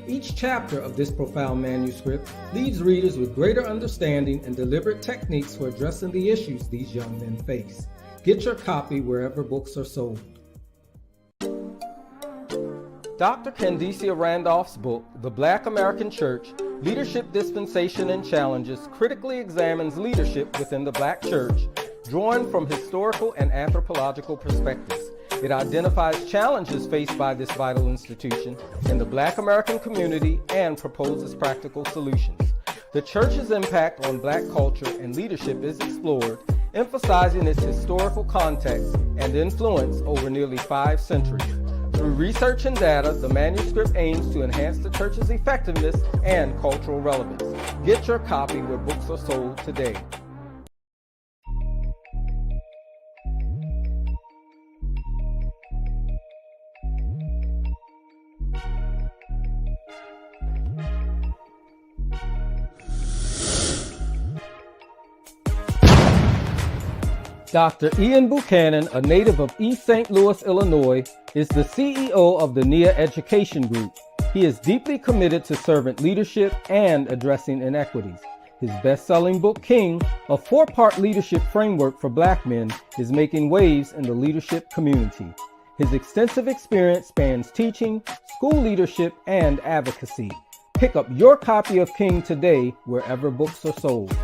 Each chapter of this profound manuscript leaves readers with greater understanding and deliberate techniques for addressing the issues these young men face. Get your copy wherever books are sold. Dr. Candicia Randolph's book, The Black American Church, Leadership Dispensation and Challenges, critically examines leadership within the Black church, drawing from historical and anthropological perspectives. It identifies challenges faced by this vital institution in the Black American community and proposes practical solutions. The church's impact on Black culture and leadership is explored, emphasizing its historical context and influence over nearly 5 centuries. Through research and data, the manuscript aims to enhance the church's effectiveness and cultural relevance. Get your copy where books are sold today. Dr. Ian Buchanan, a native of East St. Louis, Illinois, is the CEO of the NIA Education Group. He is deeply committed to servant leadership and addressing inequities. His best-selling book, King, a 4-part leadership framework for Black men, is making waves in the leadership community. His extensive experience spans teaching, school leadership, and advocacy. Pick up your copy of King today wherever books are sold.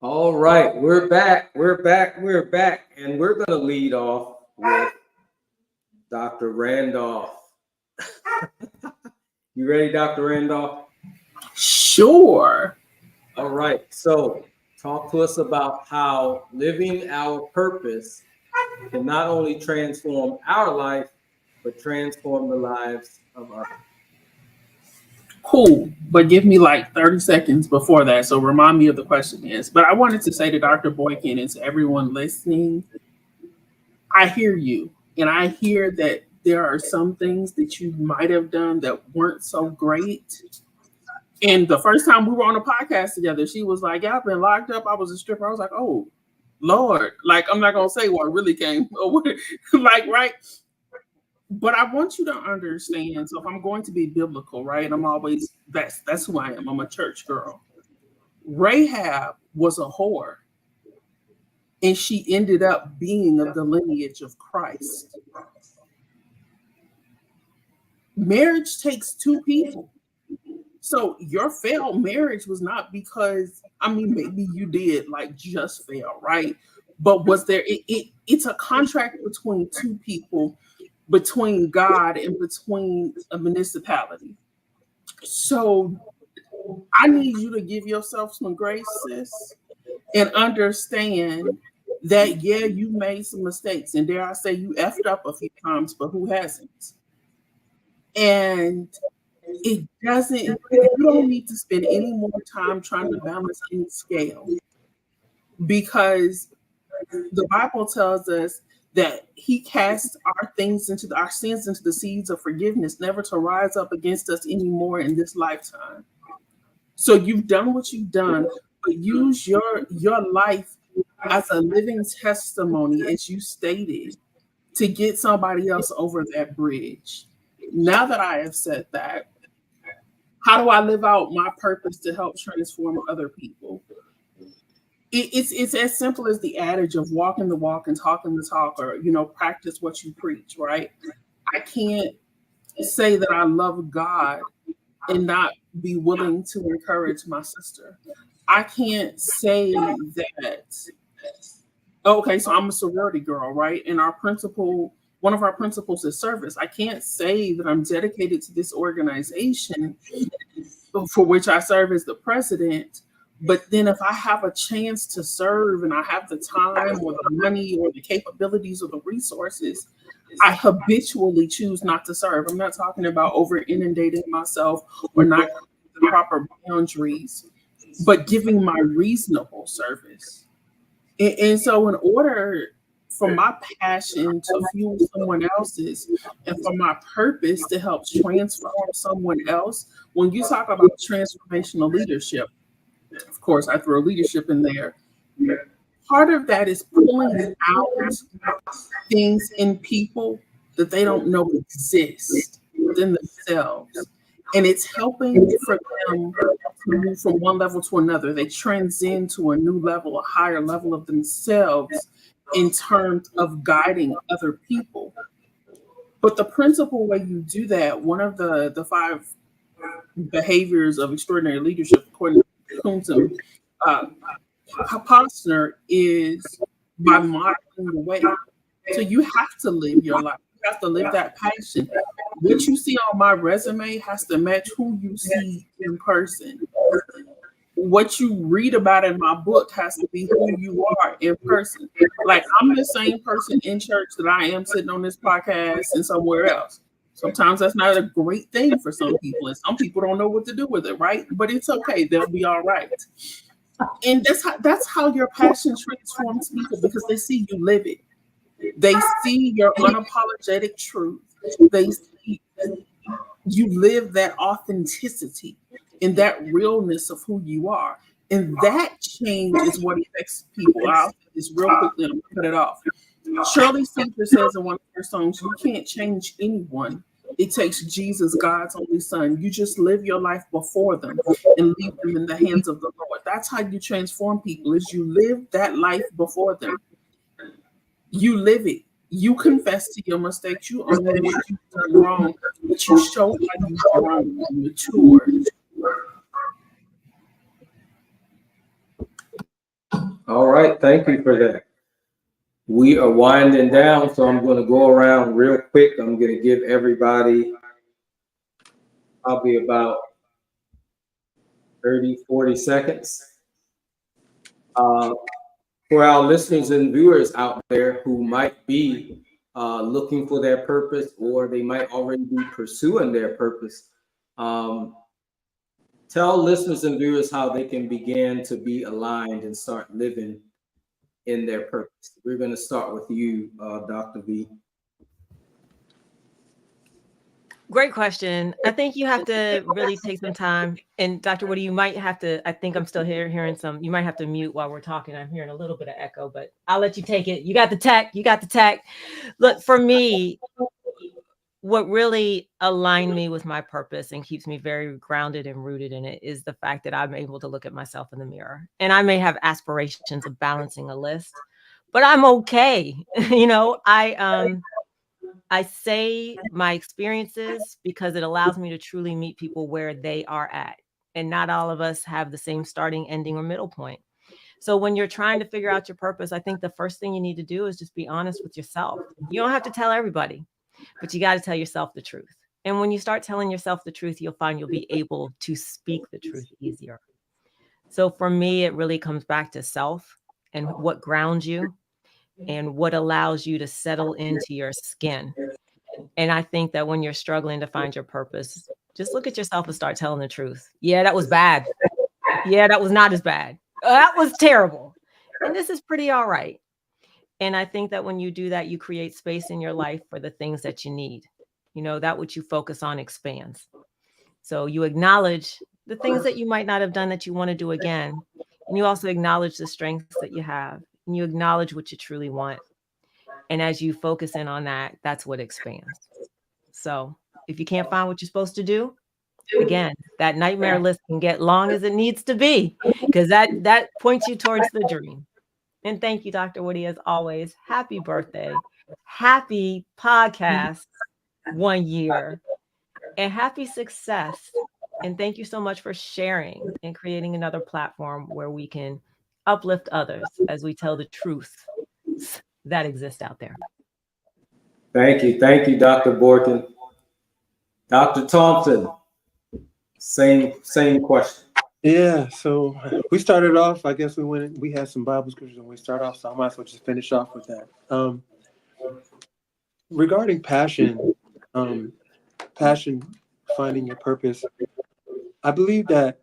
All right, we're back, and we're going to lead off with Dr. Randolph. You ready, Dr. Randolph? Sure. All right, so talk to us about how living our purpose can not only transform our life, but transform the lives of others. Cool, but give me like 30 seconds before that. So remind me of the question is. But I wanted to say to Dr. Boykin and to everyone listening, I hear you. And I hear that there are some things that you might have done that weren't so great. And the first time we were on a podcast together, she was like, yeah, I've been locked up. I was a stripper. I was like, oh, Lord. Like, I'm not going to say what really came. Like, right? But I want you to understand, so if I'm going to be biblical, right? I'm always, that's who I am. I'm a church girl. Rahab was a whore, and she ended up being of the lineage of Christ. Marriage takes 2 people. So your failed marriage was not because, I mean, maybe you did like just fail, right? But was there, it's a contract between 2 people, between God and between a municipality. So I need you to give yourself some grace, sis, and understand that, yeah, you made some mistakes. And dare I say you effed up a few times, but who hasn't? And it doesn't, you don't need to spend any more time trying to balance any scale, because the Bible tells us that he casts our sins into the seas of forgiveness, never to rise up against us anymore in this lifetime. So you've done what you've done, but use your life as a living testimony, as you stated, to get somebody else over that bridge. Now that I have said that, how do I live out my purpose to help transform other people? It's as simple as the adage of walking the walk and talking the talk, or practice what you preach, right? I can't say that I love God and not be willing to encourage my sister. I can't say that, okay, so I'm a sorority girl, right? And one of our principles is service. I can't say that I'm dedicated to this organization for which I serve as the president, but then if I have a chance to serve and I have the time or the money or the capabilities or the resources, I habitually choose not to serve. I'm not talking about over inundating myself or not the proper boundaries, but giving my reasonable service. And so in order for my passion to fuel someone else's and for my purpose to help transform someone else, when you talk about transformational leadership, of course, I throw leadership in there. Part of that is pulling out things in people that they don't know exist within themselves. And it's helping for them to move from one level to another. They transcend to a new level, a higher level of themselves in terms of guiding other people. But the principal way you do that, one of the 5 behaviors of extraordinary leadership, according to Kuntum Posner, is by modeling the way. So you have to live your life. You have to live that passion. What you see on my resume has to match who you see in person. What you read about in my book has to be who you are in person. Like, I'm the same person in church that I am sitting on this podcast and somewhere else. Sometimes that's not a great thing for some people, and some people don't know what to do with it, right? But it's okay. They'll be all right. And that's how your passion transforms people, because they see you live it. They see your unapologetic truth. They see you live that authenticity and that realness of who you are. And that change is what affects people. I'll say this real quickly and I'm gonna cut it off. Shirley Caesar says in one of her songs, you can't change anyone. It takes Jesus, God's only son. You just live your life before them and leave them in the hands of the Lord. That's how you transform people, is you live that life before them. You live it. You confess to your mistakes. You own what you've done wrong, but you show how you've grown and matured. All right, thank you for that. We are winding down, so I'm going to go around real quick. I'm going to give everybody probably about 30, 40 seconds. For our listeners and viewers out there who might be looking for their purpose, or they might already be pursuing their purpose, tell listeners and viewers how they can begin to be aligned and start living in their purpose. We're going to start with you, Dr. V. Great question. I think you have to really take some time. And Dr. Woody, you might have to, I think I'm still hearing some, you might have to mute while we're talking. I'm hearing a little bit of echo, but I'll let you take it. You got the tech. Look, for me, what really aligned me with my purpose and keeps me very grounded and rooted in it is the fact that I'm able to look at myself in the mirror. And I may have aspirations of balancing a list, but I'm okay. I say my experiences because it allows me to truly meet people where they are at. And not all of us have the same starting, ending, or middle point. So when you're trying to figure out your purpose, I think the first thing you need to do is just be honest with yourself. You don't have to tell everybody, but you got to tell yourself the truth. And when you start telling yourself the truth, you'll find you'll be able to speak the truth easier. So for me, it really comes back to self and what grounds you and what allows you to settle into your skin. And I think that when you're struggling to find your purpose, just look at yourself and start telling the truth. Yeah, that was bad. Yeah, that was not as bad. That was terrible. And this is pretty all right. And I think that when you do that, you create space in your life for the things that you need. That which you focus on expands. So you acknowledge the things that you might not have done that you want to do again. And you also acknowledge the strengths that you have, and you acknowledge what you truly want. And as you focus in on that, that's what expands. So if you can't find what you're supposed to do, again, that nightmare list can get long as it needs to be, because that points you towards the dream. And thank you, Dr. Woody, as always. Happy birthday. Happy podcast 1 year. And happy success. And thank you so much for sharing and creating another platform where we can uplift others as we tell the truth that exists out there. Thank you, Dr. Borton. Dr. Thompson, same question. Yeah, so we started off, I guess we had some Bible scriptures when we start off, so I might as well just finish off with that. Regarding passion, finding your purpose, I believe that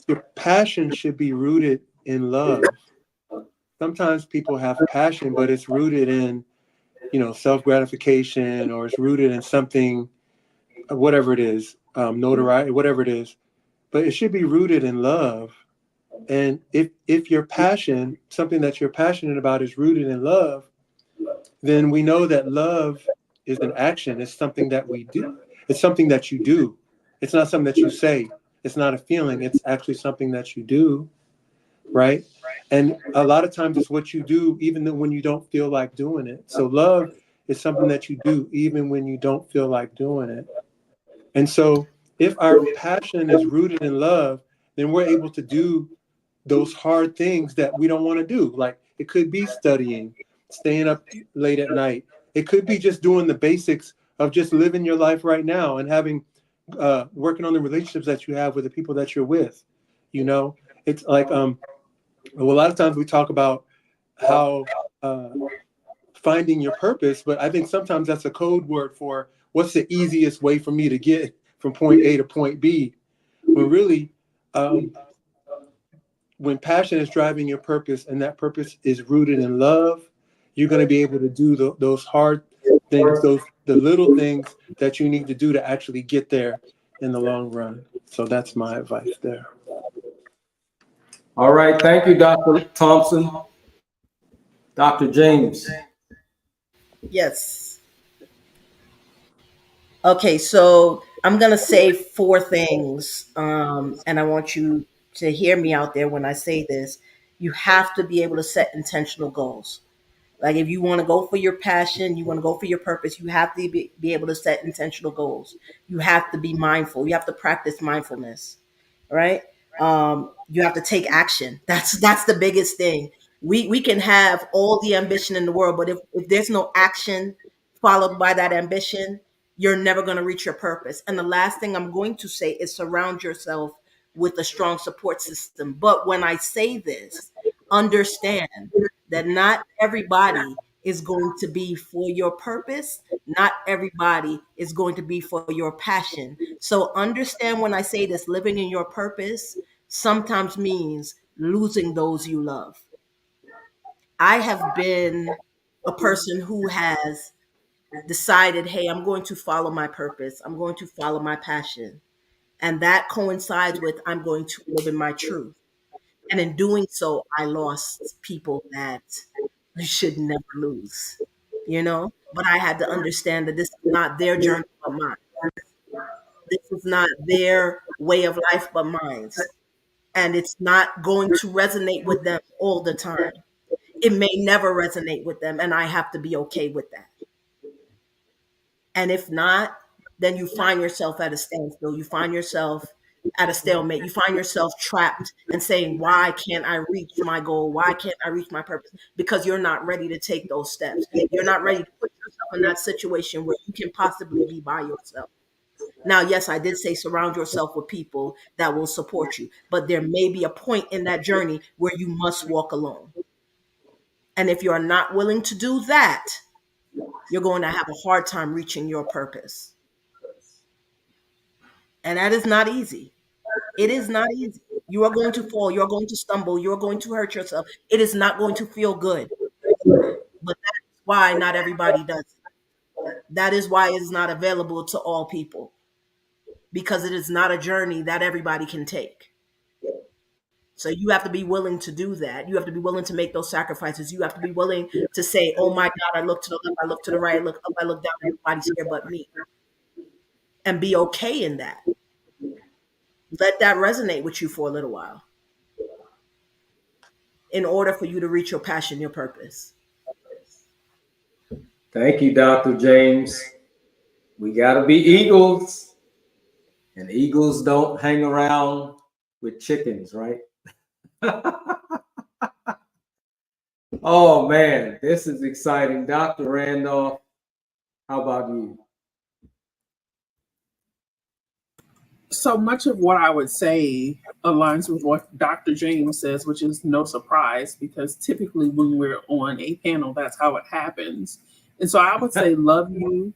your passion should be rooted in love. Sometimes people have passion, but it's rooted in, self-gratification, or it's rooted in something, whatever it is, notoriety, whatever it is. But it should be rooted in love. And if your passion, something that you're passionate about, is rooted in love, then we know that love is an action. It's something that we do. It's something that you do. It's not something that you say. It's not a feeling. It's actually something that you do, right? And a lot of times it's what you do even when you don't feel like doing it. So love is something that you do even when you don't feel like doing it. And so if our passion is rooted in love, then we're able to do those hard things that we don't want to do. Like, it could be studying, staying up late at night. It could be just doing the basics of just living your life right now and having working on the relationships that you have with the people that you're with. It's like a lot of times we talk about how finding your purpose, but I think sometimes that's a code word for what's the easiest way for me to get from point A to point B. When really, when passion is driving your purpose and that purpose is rooted in love, you're going to be able to do those hard things, the little things that you need to do to actually get there in the long run. So that's my advice there. All right. Thank you, Dr. Thompson. Dr. James. Yes. Okay, so I'm going to say 4 things, and I want you to hear me out there when I say this. You have to be able to set intentional goals. Like, if you want to go for your passion, you want to go for your purpose, you have to be able to set intentional goals. You have to be mindful. You have to practice mindfulness, right? You have to take action. That's the biggest thing. We can have all the ambition in the world, but if there's no action followed by that ambition, you're never going to reach your purpose. And the last thing I'm going to say is surround yourself with a strong support system. But when I say this, understand that not everybody is going to be for your purpose. Not everybody is going to be for your passion. So understand when I say this, living in your purpose sometimes means losing those you love. I have been a person who has decided, hey, I'm going to follow my purpose. I'm going to follow my passion. And that coincides with I'm going to live in my truth. And in doing so, I lost people that you should never lose, But I had to understand that this is not their journey but mine. This is not their way of life but mine. And it's not going to resonate with them all the time. It may never resonate with them, and I have to be okay with that. And if not, then you find yourself at a standstill. You find yourself at a stalemate. You find yourself trapped and saying, why can't I reach my goal? Why can't I reach my purpose? Because you're not ready to take those steps. You're not ready to put yourself in that situation where you can possibly be by yourself. Now, yes, I did say surround yourself with people that will support you, but there may be a point in that journey where you must walk alone. And if you're not willing to do that, you're going to have a hard time reaching your purpose. And that is not easy. It is not easy. You are going to fall. You're going to stumble. You're going to hurt yourself. It is not going to feel good. But that's why not everybody does it. That is why it's not available to all people. because it is not a journey that everybody can take. So you have to be willing to do that. You have to be willing to make those sacrifices. You have to be willing to say, "Oh my God, I look to the left, I look to the right, I look up, I look down, everybody's here but me," and be okay in that. Let that resonate with you for a little while in order for you to reach your passion, your purpose. Thank you, Dr. James. We got to be eagles, and eagles don't hang around with chickens, right? Oh, man, this is exciting. Dr. Randolph, how about you? So much of what I would say aligns with what Dr. James says, which is no surprise because typically when we're on a panel, that's how it happens. And so I would say, love you,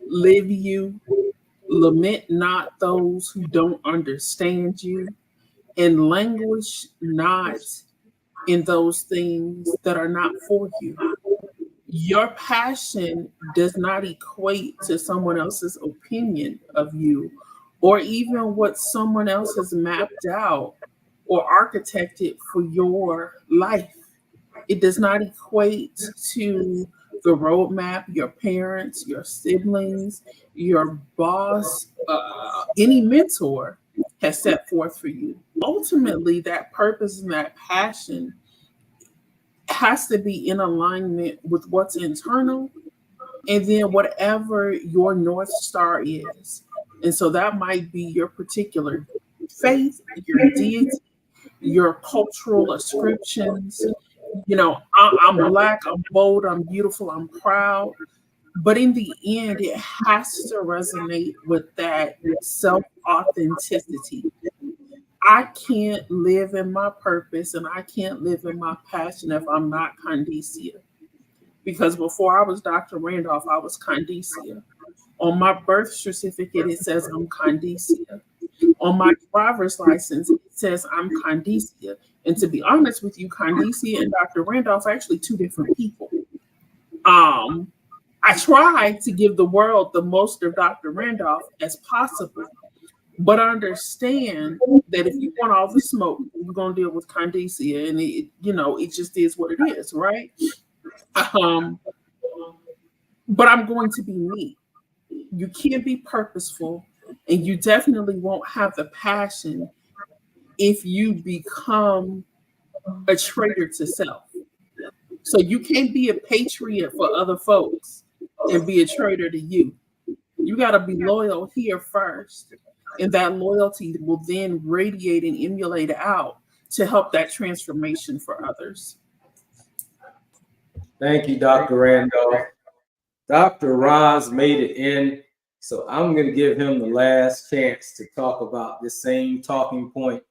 live you, lament not those who don't understand you, and languish not in those things that are not for you. Your passion does not equate to someone else's opinion of you or even what someone else has mapped out or architected for your life. It does not equate to the roadmap your parents, your siblings, your boss, any mentor has set forth for you. Ultimately, that purpose and that passion has to be in alignment with what's internal and then whatever your North Star is. And so that might be your particular faith, your deity, your cultural ascriptions. You know, I'm Black, I'm bold, I'm beautiful, I'm proud. But in the end, it has to resonate with that self authenticity. I can't live in my purpose and I can't live in my passion if I'm not Condicia. Because before I was Dr. Randolph, I was Condicia. On my birth certificate, it says I'm Condicia. On my driver's license, it says I'm Condicia. And to be honest with you, Condicia and Dr. Randolph are actually two different people. I try to give the world the most of Dr. Randolph as possible. But I understand that if you want all the smoke, you're gonna deal with Condicia, and it just is what it is, right? But I'm going to be me. You can't be purposeful, and you definitely won't have the passion if you become a traitor to self. So you can't be a patriot for other folks and be a traitor to you. You got to be loyal here first. And that loyalty will then radiate and emulate out to help that transformation for others. Thank you, Dr. Randolph. Dr. Roz made it in, so I'm going to give him the last chance to talk about this same talking point.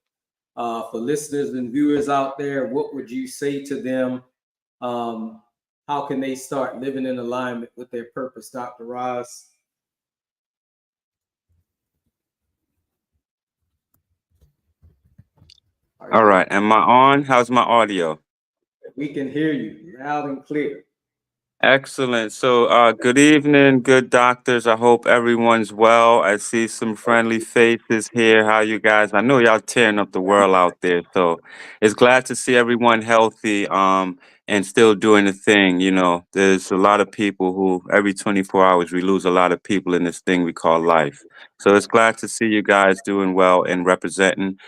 For listeners and viewers out there, what would you say to them? How can they start living in alignment with their purpose, Dr. Roz? All right. Am I on? How's my audio? We can hear you loud and clear. Excellent. So, good evening, good doctors. I hope everyone's well. I see some friendly faces here. How you guys? I know y'all tearing up the world out there. So, it's glad to see everyone healthy, and still doing the thing. You know, there's a lot of people who every 24 hours we lose a lot of people in this thing we call life. So, it's glad to see you guys doing well and representing.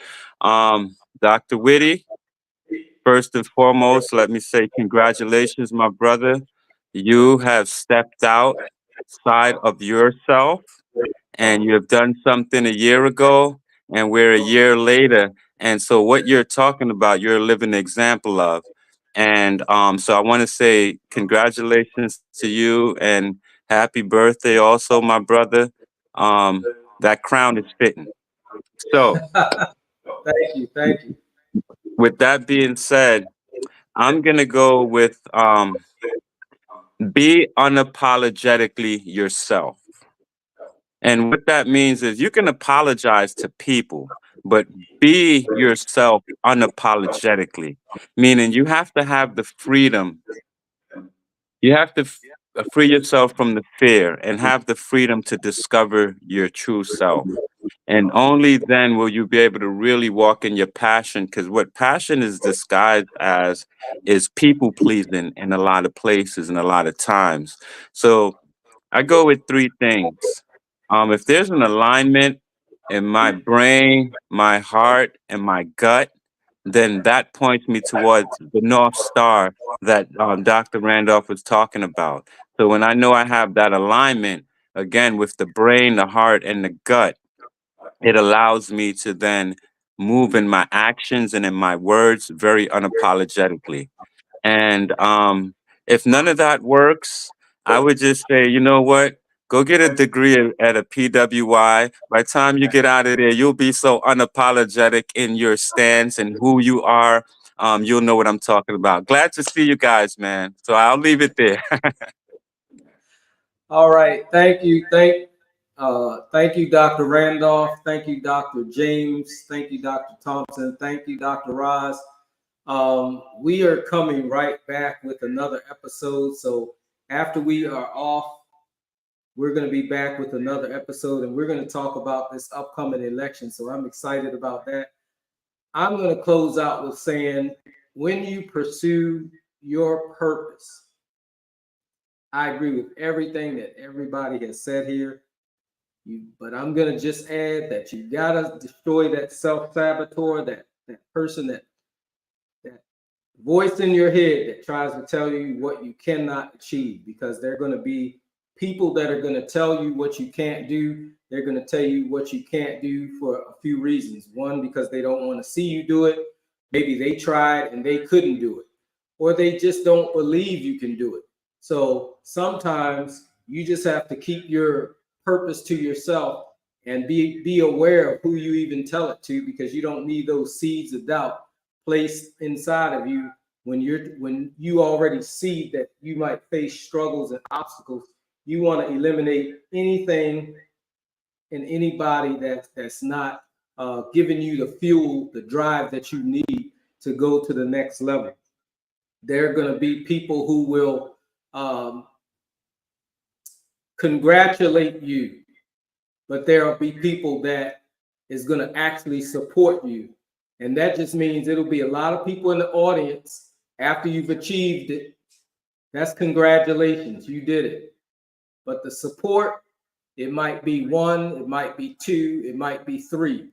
Dr. Whitty, first and foremost, let me say congratulations, my brother. You have stepped outside of yourself and you have done something a year ago, and we're a year later. And so, what you're talking about, you're a living example of. And so, I want to say congratulations to you and happy birthday, also, my brother. That crown is fitting. So, Thank you. with that being said, I'm going to go with be unapologetically yourself. And what that means is you can apologize to people, but be yourself unapologetically, meaning you have to have the freedom. You have to free yourself from the fear and have the freedom to discover your true self. And only then will you be able to really walk in your passion. Because what passion is disguised as is people pleasing in a lot of places and a lot of times. So I go with three things. If there's an alignment in my brain, my heart, and my gut, then that points me towards the North Star that Dr. Randolph was talking about. So when I know I have that alignment, again, with the brain, the heart, and the gut, it allows me to then move in my actions and in my words very unapologetically. And if none of that works, I would just say, you know what? Go get a degree at a PWI. By the time you get out of there, you'll be so unapologetic in your stance and who you are. You'll know what I'm talking about. Glad to see you guys, man. So I'll leave it there. All right. Thank you. Thank you, Dr. Randolph. Thank you, Dr. James. Thank you, Dr. Thompson. Thank you, Dr. Roz. We are coming right back with another episode. So after we are off, we're going to be back with another episode, and we're going to talk about this upcoming election. So I'm excited about that. I'm going to close out with saying, when you pursue your purpose, I agree with everything that everybody has said here. But I'm going to just add that you got to destroy that self-saboteur, that person, that voice in your head that tries to tell you what you cannot achieve, because they're going to be people that are going to tell you what you can't do. They're going to tell you what you can't do for a few reasons. One, because they don't want to see you do it. Maybe they tried and they couldn't do it, or they just don't believe you can do it. So sometimes you just have to keep your purpose to yourself and be aware of who you even tell it to, because you don't need those seeds of doubt placed inside of you when you already see that you might face struggles and obstacles. You want to eliminate anything and anybody that's not giving you the fuel, the drive that you need to go to the next level. There are going to be people who will congratulate you, but there will be people that is going to actually support you. And that just means it'll be a lot of people in the audience after you've achieved it. That's congratulations, you did it. But the support, it might be one, it might be two, it might be three,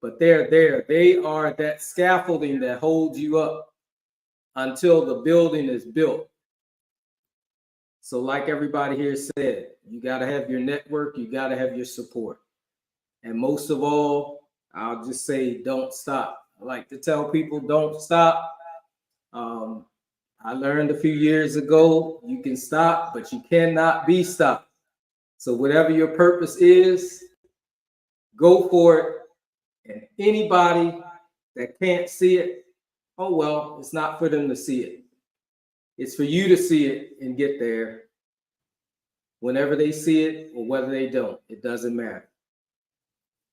but they're there. They are that scaffolding that holds you up until the building is built. So like everybody here said, you got to have your network, you got to have your support. And most of all, I'll just say, don't stop. I like to tell people, don't stop. I learned a few years ago, you can stop, but you cannot be stopped. So whatever your purpose is, go for it. And anybody that can't see it, oh, well, it's not for them to see it. It's for you to see it and get there. Whenever they see it or whether they don't, it doesn't matter.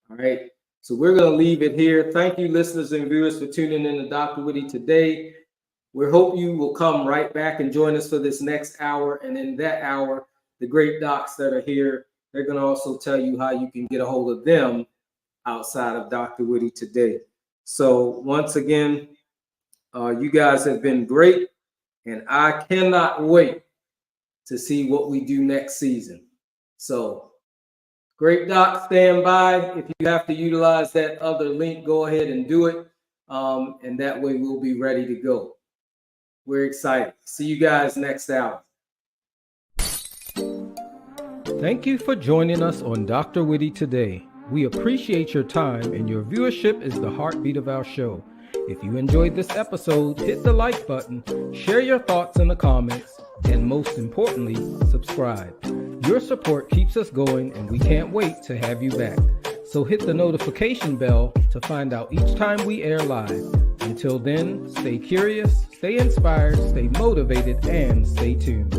All right. So we're going to leave it here. Thank you, listeners and viewers, for tuning in to Dr. Whitty Today. We hope you will come right back and join us for this next hour. And in that hour, the great docs that are here, they're going to also tell you how you can get a hold of them outside of Dr. Whitty Today. So once again, you guys have been great, and I cannot wait to see what we do next season. So great doc, stand by. If you have to utilize that other link, go ahead and do it. And that way we'll be ready to go. We're excited. See you guys next hour. Thank you for joining us on Dr. Whitty Today. We appreciate your time, and your viewership is the heartbeat of our show. If you enjoyed this episode, hit the like button, share your thoughts in the comments, and most importantly, subscribe. Your support keeps us going, and we can't wait to have you back. So hit the notification bell to find out each time we air live. Until then, stay curious, stay inspired, stay motivated, and stay tuned.